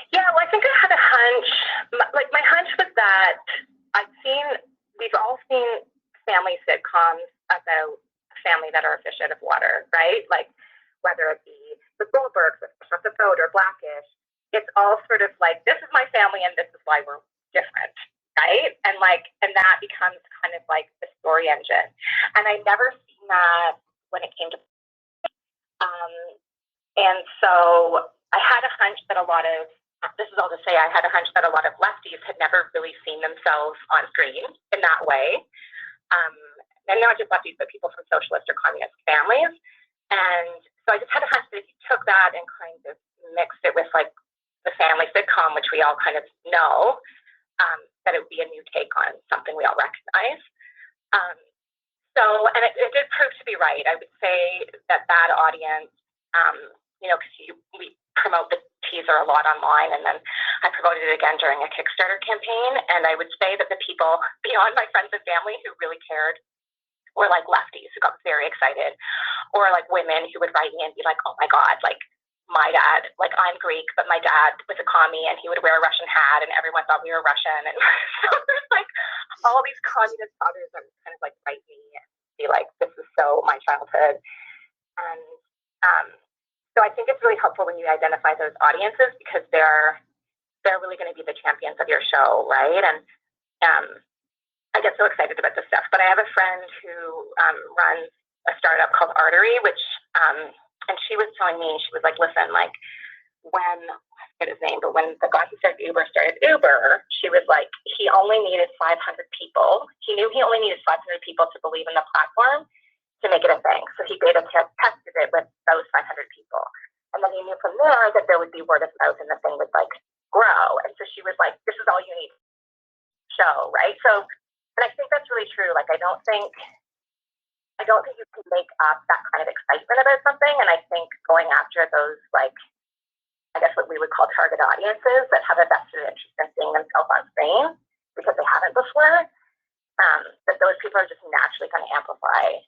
Yeah, well, I think I had a hunch. My hunch was that we've all seen family sitcoms about a family that are a fish out of water, right? Whether it be the Goldbergs, or the Boat, or Blackish, it's all sort of this is my family and this is why we're different, right? And that becomes kind of the story engine. And I never seen that when it came to and so I had a hunch that I had a hunch that a lot of lefties had never really seen themselves on screen in that way. And not just lefties, but people from socialist or communist families. And so I just had a hunch that if you took that and kind of mixed it with the family sitcom, which we all kind of know, that it would be a new take on something we all recognize. And it did prove to be right. I would say that audience, because we promote the teaser a lot online, and then I promoted it again during a Kickstarter campaign. And I would say that the people beyond my friends and family who really cared were lefties who got very excited, or women who would write me and be like, "Oh my God, my dad, I'm Greek, but my dad was a commie and he would wear a Russian hat and everyone thought we were Russian." And so there's all these communist fathers that kind of write me and be like, "This is so my childhood." And so I think it's really helpful when you identify those audiences because they're really going to be the champions of your show, right? And I get so excited about this stuff. But I have a friend who runs a startup called Artery, which and she was telling me, she was like, "Listen, when I forget his name, but when the guy who started Uber, she was like, he only needed 500 people. He knew he only needed 500 people to believe in the platform to make it a thing. So he beta tested it with those 500 people. And then he knew from there that there would be word of mouth and the thing would grow." And so she was like, "This is all you need to show," right? So, and I think that's really true. I don't think you can make up that kind of excitement about something. And I think going after those, I guess what we would call target audiences that have a vested interest in seeing themselves on screen because they haven't before, that those people are just naturally going to amplify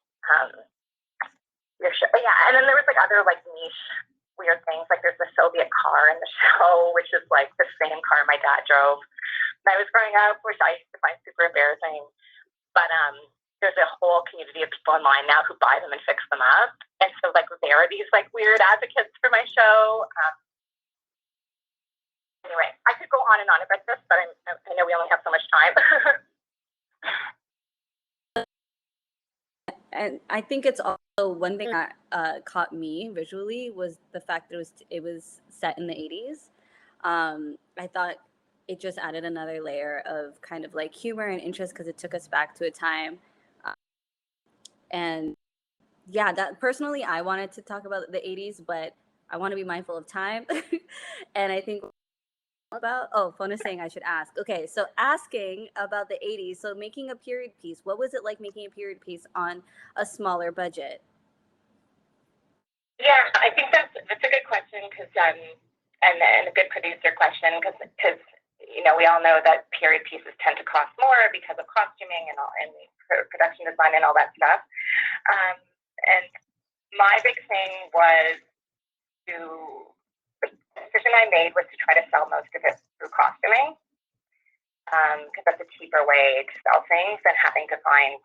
your show. Yeah, and then there was other niche weird things. There's the Soviet car in the show, which is the same car my dad drove when I was growing up, which I used to find super embarrassing. But there's a whole community of people online now who buy them and fix them up. And so there are these weird advocates for my show. Anyway, I could go on and on about this, but I know we only have so much time. And I think it's also So one thing that caught me visually was the fact that it was set in the 80s. I thought it just added another layer of kind of like humor and interest because it took us back to a time. And yeah, that personally, I wanted to talk about the 80s, but I want to be mindful of time. And I think Fonna saying I should ask. Okay, so asking about the 80s, so making a period piece, what was it like making a period piece on a smaller budget? Yeah, I think that's a good question because and a good producer question because we all know that period pieces tend to cost more because of costuming and production design and all that stuff. And my big thing was the decision I made was to try to sell most of it through costuming because that's a cheaper way to sell things than having to find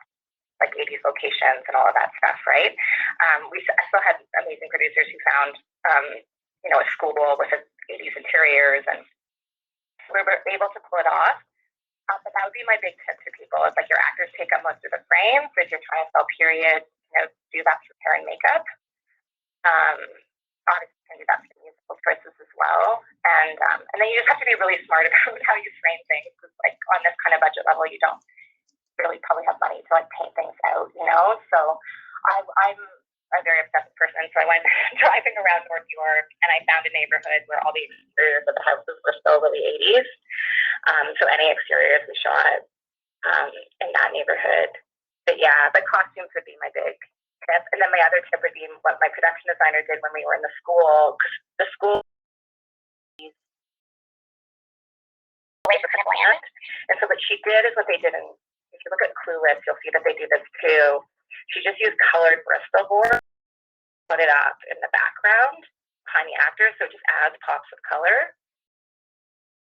like 80s locations and all of that stuff, right? I still had amazing producers who found, a school with 80s interiors, and we were able to pull it off. But that would be my big tip to people. It's like your actors take up most of the frames. If you're trying to sell period, do that for hair and makeup. Obviously, you can do that for musical choices as well. And then you just have to be really smart about how you frame things. Because like on this kind of budget level, you don't really probably have money to like paint things out, So I'm a very obsessive person. So I went driving around North York and I found a neighborhood where all the exteriors of the houses were still really 80s. So any exteriors we shot in that neighborhood. But costumes would be my big tip. And then my other tip would be what my production designer did when we were in the school. The school kind of land. And so what she did is what they did if you look at Clueless, you'll see that they do this too. She just used colored Bristol board, put it up in the background behind the actors, so it just adds pops of color.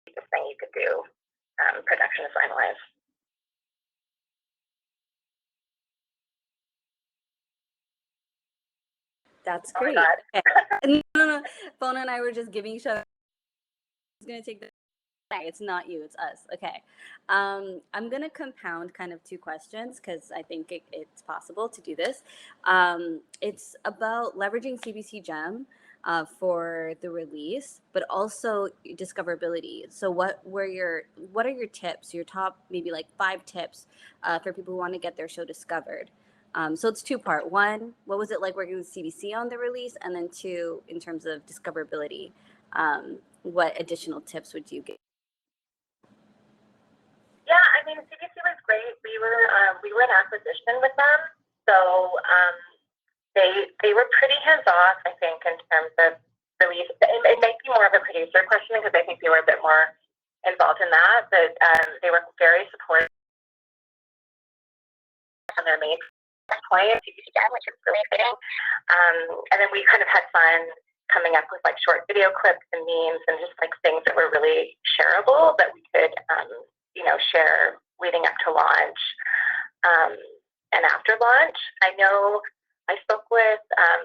The thing you could do production design wise. That's great. Okay. No. Fonna and I were just giving each other. Who's gonna take the? It's not you, it's us. Okay. I'm gonna compound kind of two questions because I think it's possible to do this. It's about leveraging CBC Gem for the release, but also discoverability. So what are your tips? Your top maybe like 5 tips for people who want to get their show discovered. So it's 2-part. 1, what was it like working with CBC on the release? And then 2, in terms of discoverability, what additional tips would you give? Yeah, I mean, CBC was great. We were in acquisition with them, so they were pretty hands off. I think in terms of release, it might be more of a producer question because I think they were a bit more involved in that. But they were very supportive on their main point, CBC Gem, which was really exciting. And then we kind of had fun coming up with like short video clips and memes and just like things that were really shareable that we could share leading up to launch and after launch. I know I spoke with, oh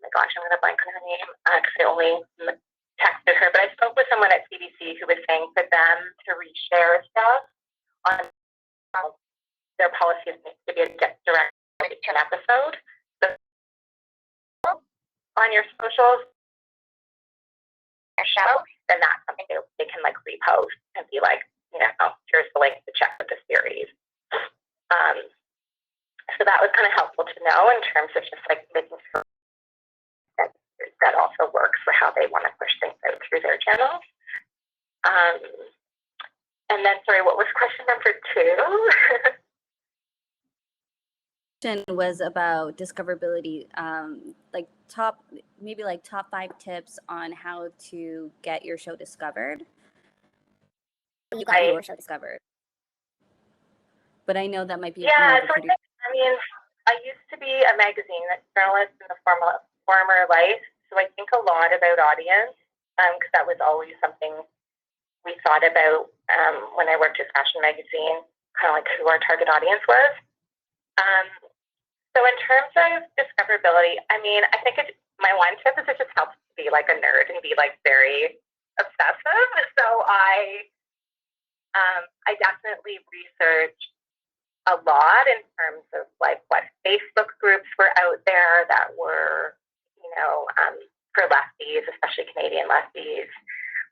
my gosh, I'm going to blank on her name because I only texted her, but I spoke with someone at CBC who was saying for them to reshare stuff on their policy is to be a direct to an episode. So on your socials, your show, then that's something they can like repost and be like, here's the link to check out the series. So that was kind of helpful to know in terms of just like making sure that also works for how they want to push things out through their channels. And then, sorry, what was question number 2? Was about discoverability, top 5 tips on how to get your show discovered. You got your show discovered, but I know that might be I mean, I used to be a magazine journalist in the former life, so I think a lot about audience because that was always something we thought about when I worked at Fashion Magazine, kind of like who our target audience was. So in terms of discoverability, I mean, I think my one tip is it just helps to be like a nerd and be like very obsessive. So I definitely researched a lot in terms of like what Facebook groups were out there that were, for lefties, especially Canadian lefties,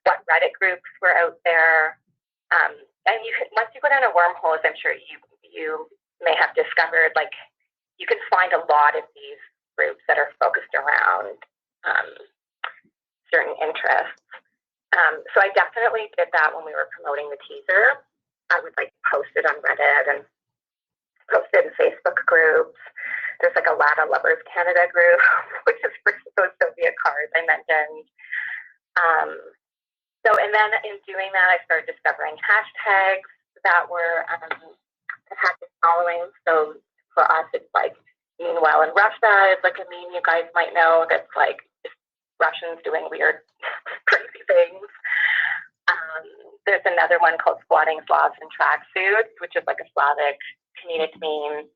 what Reddit groups were out there. And once you go down a wormhole, as I'm sure you may have discovered, like you can find a lot of these groups that are focused around certain interests. So I definitely did that when we were promoting the teaser. I would like post it on Reddit and post it in Facebook groups. There's like a Lada Lovers Canada group, which is for those Soviet cars I mentioned. And then in doing that, I started discovering hashtags that were that had this following. So for us, it's like "Meanwhile in Russia" is like a meme you guys might know. That's like just Russians doing weird, crazy things. There's another one called "Squatting Slavs in Tracksuits," which is like a Slavic comedic meme.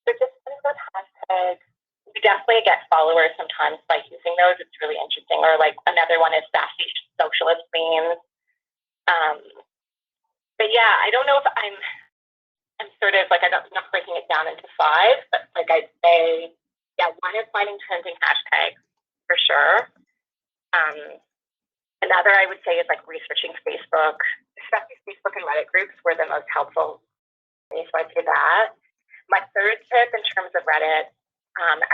So just those hashtags. We definitely get followers sometimes by using those. It's really interesting. Or like another one is sassy socialist memes. But yeah, I don't know if I'm sort of like, I'm not breaking it down into 5, but like I'd say, yeah, one is finding trending hashtags for sure. Another I would say is like researching Facebook, especially Facebook and Reddit groups were the most helpful. So I'd say that. My third tip in terms of Reddit,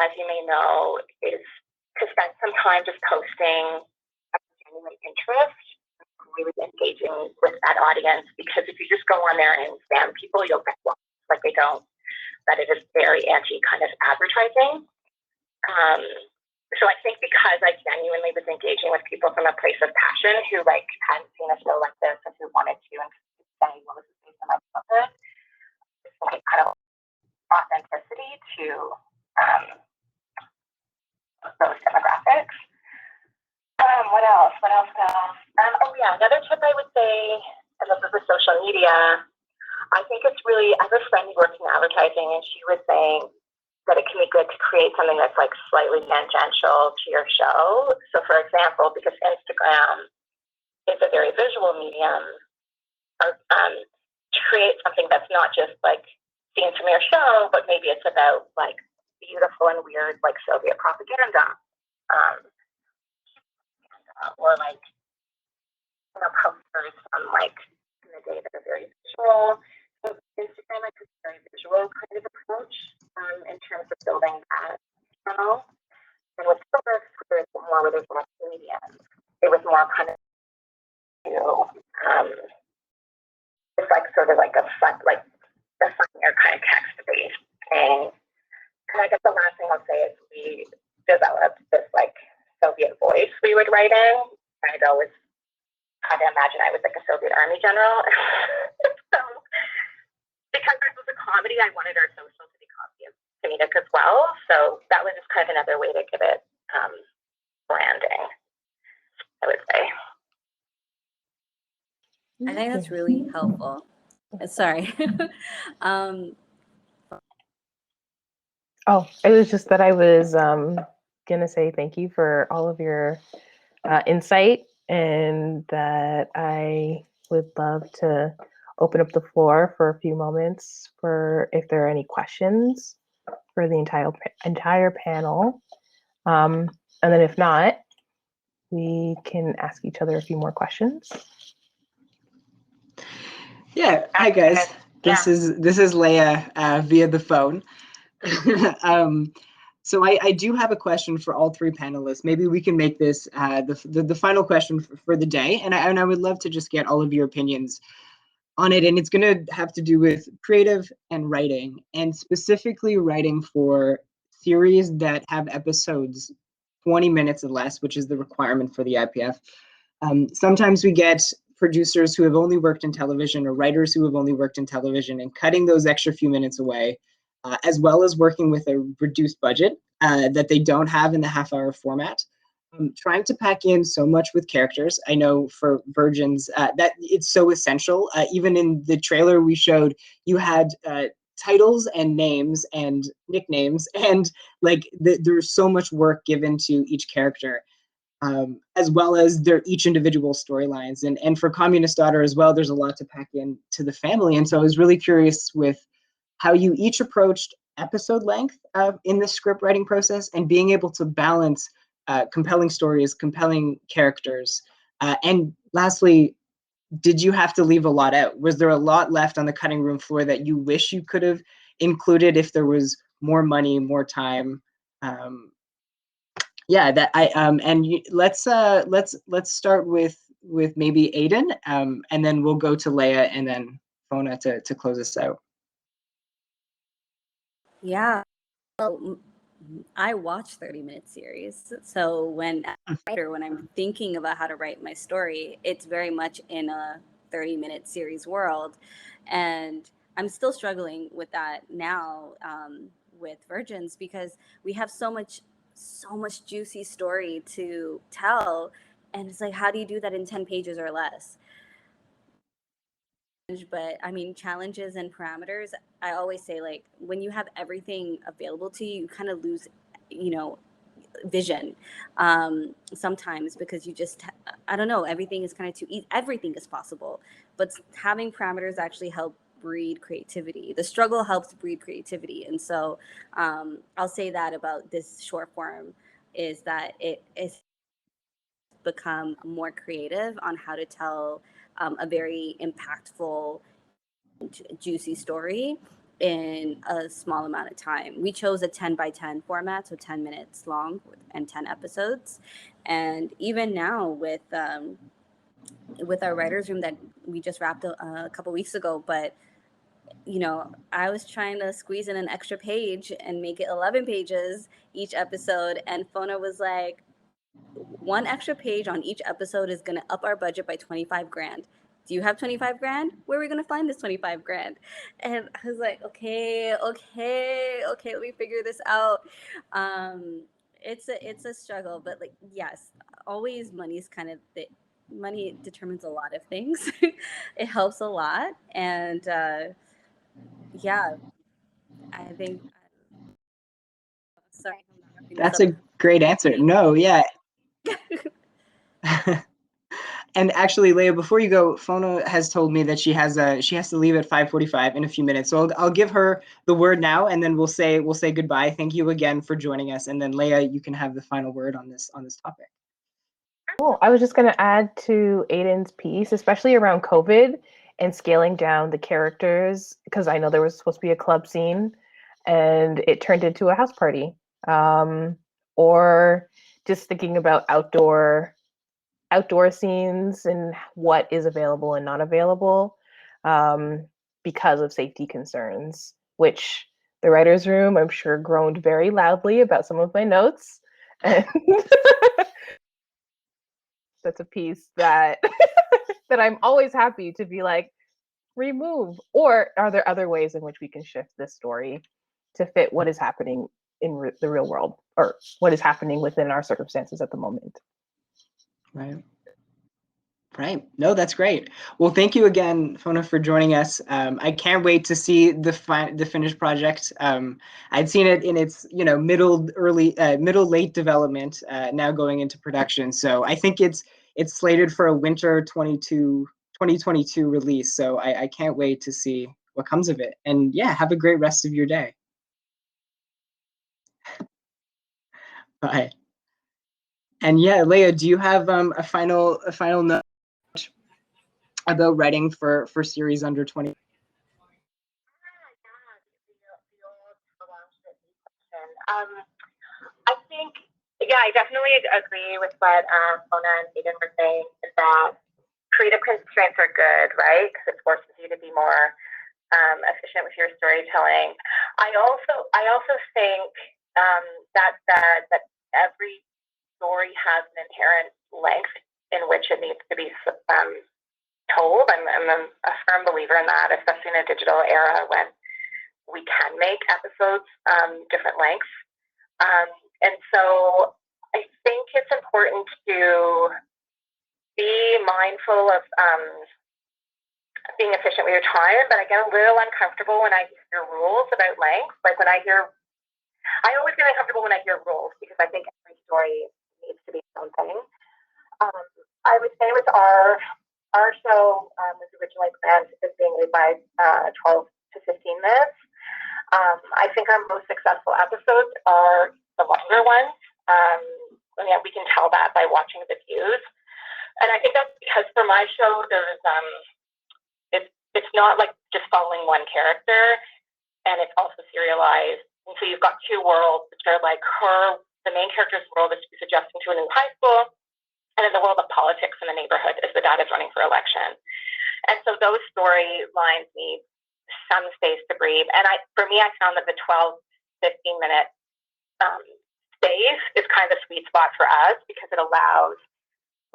as you may know, is to spend some time just posting a genuine interest, really engaging with that audience. Because if you just go on there and spam people, you'll get lost. Like they don't. Reddit is very anti kind of advertising. So I think because I genuinely was engaging with people from a place of passion who like hadn't seen a show like this and who wanted to and saying what was the based on my content, it's like kind of authenticity to those demographics. What else? Oh yeah, another tip I would say, and this is with social media, I think it's really, I have a friend who works in advertising and she was saying that it can be good to create something that's like slightly tangential to your show. So for example, because Instagram is a very visual medium, to create something that's not just like scenes from your show, but maybe it's about like beautiful and weird like Soviet propaganda, or like posters from like in the day that are very visual. So Instagram like a very visual kind of approach in terms of building that channel. And with Twitter, it's more where there's less medium. It was more kind of it's like sort of like a fun, like a funnier kind of text-based thing. And I guess the last thing I'll say is we developed this like Soviet voice we would write in. I'd always kind of imagine I was like a Soviet army general. So because this was a comedy, I wanted our social to be comedic as well. So that was just kind of another way to give it branding, I would say. I think that's really helpful. Sorry. Oh, it was just that I was gonna say thank you for all of your insight, and that I would love to open up the floor for a few moments for if there are any questions for the entire panel. And then if not, we can ask each other a few more questions. Yeah, hi guys. This is Leah via the phone. So I do have a question for all 3 panelists. Maybe we can make this the final question for the day, and I would love to just get all of your opinions on it. And it's going to have to do with creative and writing, and specifically writing for series that have episodes 20 minutes or less, which is the requirement for the IPF. Sometimes we get producers who have only worked in television, or writers who have only worked in television, and cutting those extra few minutes away, as well as working with a reduced budget that they don't have in the half-hour format. Trying to pack in so much with characters. I know for Virgins that it's so essential. Even in the trailer we showed, you had titles and names and nicknames, and like there's so much work given to each character. as well as their each individual storylines. And for Communist Daughter as well, there's a lot to pack in to the family. And so I was really curious with how you each approached episode length in the script writing process and being able to balance compelling stories, compelling characters. And lastly, did you have to leave a lot out? Was there a lot left on the cutting room floor that you wish you could have included if there was more money, more time? Yeah, that I and let's start with maybe Aden, and then we'll go to Leah and then Fonna to close us out. Yeah. Well, I watch 30-minute series. So when I'm thinking about how to write my story, it's very much in a 30-minute series world. And I'm still struggling with that now with Virgins, because we have so much juicy story to tell. And it's like, how do you do that in 10 pages or less? But I mean, challenges and parameters, I always say, like, when you have everything available to you, you kind of lose, vision sometimes, because you just, I don't know, everything is kind of too easy. Everything is possible, but having parameters actually help breed creativity. The struggle helps breed creativity. And so I'll say that about this short form, is that it is become more creative on how to tell a very impactful, juicy story in a small amount of time. We chose a 10 by 10 format, so 10 minutes long and 10 episodes. And even now with our writer's room that we just wrapped a couple weeks ago, but I was trying to squeeze in an extra page and make it 11 pages each episode, and Fonna was like, one extra page on each episode is going to up our budget by 25 grand. Do you have 25 grand? Where are we going to find this 25 grand? And I was like, okay, let me figure this out. It's a struggle, but like, yes, always money determines a lot of things. It helps a lot. And yeah, I think, sorry, I'm not wrapping this That's up. a great answer. No, yeah. And actually, Leah, before you go, Fonna has told me that she has to leave at 5:45 in a few minutes. So I'll give her the word now, and then we'll say goodbye. Thank you again for joining us, and then Leah, you can have the final word on this topic. Cool. I was just going to add to Aden's piece, especially around COVID and scaling down the characters, because I know there was supposed to be a club scene, and it turned into a house party, or just thinking about outdoor scenes and what is available and not available because of safety concerns, which the writer's room, I'm sure, groaned very loudly about some of my notes. And that's a piece that that I'm always happy to be like, remove. Or are there other ways in which we can shift this story to fit what is happening in the real world, or what is happening within our circumstances at the moment? Right. No, that's great. Well, thank you again, Fonna, for joining us. I can't wait to see the finished project. I'd seen it in its middle late development, now going into production. So I think it's slated for a winter 2022 release. So I can't wait to see what comes of it. And yeah, have a great rest of your day. Bye. And yeah, Leah, do you have a final note about writing for series under 20? I think, yeah, I definitely agree with what Fonna and Aden were saying, is that creative constraints are good, right? Because it forces you to be more efficient with your storytelling. I also think that every story has an inherent length in which it needs to be told. I'm a firm believer in that, especially in a digital era when we can make episodes different lengths. And so I think it's important to be mindful of being efficient with your time, but I get a little uncomfortable when I hear rules about length. Like I always get uncomfortable when I hear rules, because I think every story needs to be its own thing. I would say with our show was originally planned as being made by 12 to 15 minutes. I think our most successful episodes are the longer ones. Yeah, we can tell that by watching the views. And I think that's because for my show, there's it's not like just following one character, and it's also serialized. And so you've got two worlds, which are like the main character's world is she's adjusting to a new high school, and in the world of politics in the neighborhood is the dad is running for election. And so those storylines need some space to breathe. And for me, I found that the 12, 15-minute space is kind of the sweet spot for us because it allows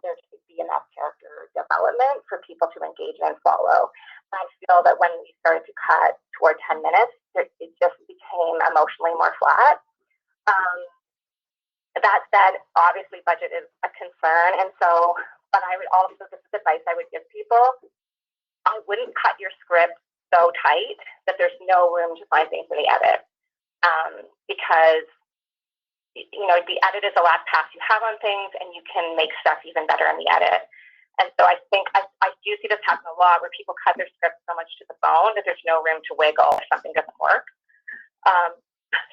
there to be enough character development for people to engage and follow. I feel that when we started to cut toward 10 minutes, it just became emotionally more flat. That said, obviously budget is a concern. And so, but I would also, this is advice I would give people, I wouldn't cut your script so tight that there's no room to find things in the edit. Because, you know, the edit is the last pass you have on things, and you can make stuff even better in the edit. And so I think I do see this happen a lot where people cut their script so much to the bone that there's no room to wiggle if something doesn't work.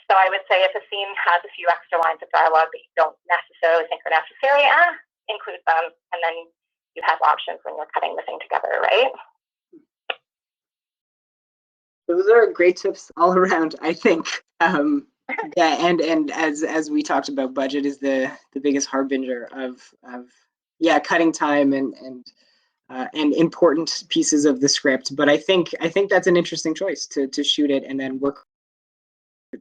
So I would say if a scene has a few extra lines of dialogue that you don't necessarily think are necessary, include them, and then you have options when you're cutting the thing together, right? Those are great tips all around, I think. Yeah, and as we talked about, budget is the biggest harbinger of cutting time and important pieces of the script. But I think that's an interesting choice to shoot it and then work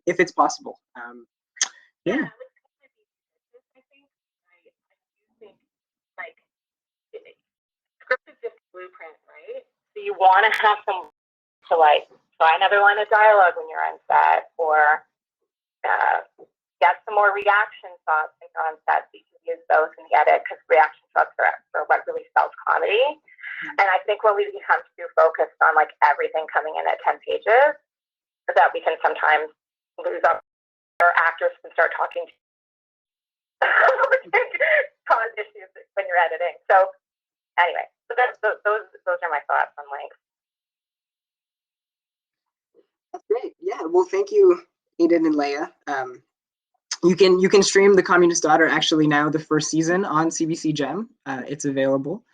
if it's possible. Yeah. Script is just blueprint, right? So you want to have some to like try another line of dialogue when you're on set, or get some more reaction shots when you're on set. So you can use those in the edit because reaction shots are what really sells comedy. And I think when we become too focused on like everything coming in at 10 pages, that we can sometimes lose our actors and start talking to cause issues when you're editing. So anyway, so those are my thoughts on length. That's great. Yeah. Well, thank you, Aden and Leah. You can stream The Communist Daughter actually now, the first season on CBC Gem. It's available.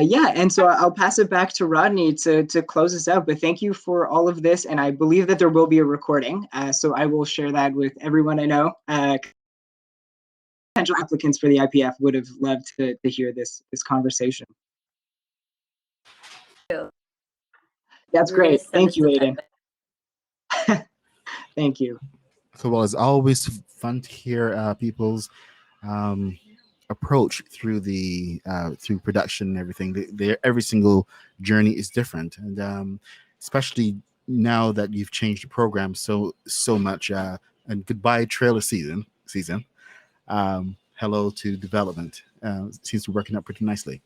Yeah, and so I'll pass it back to Rodney to close us out. But thank you for all of this, and I believe that there will be a recording. So I will share that with everyone I know. Potential applicants for the IPF would have loved to hear this conversation. That's great. Thank you, Aden. Thank you. So, well, it's always fun to hear people's approach through through production and everything. Every single journey is different, and especially now that you've changed the program so much. And goodbye, trailer season. Hello to development. Seems to be working out pretty nicely.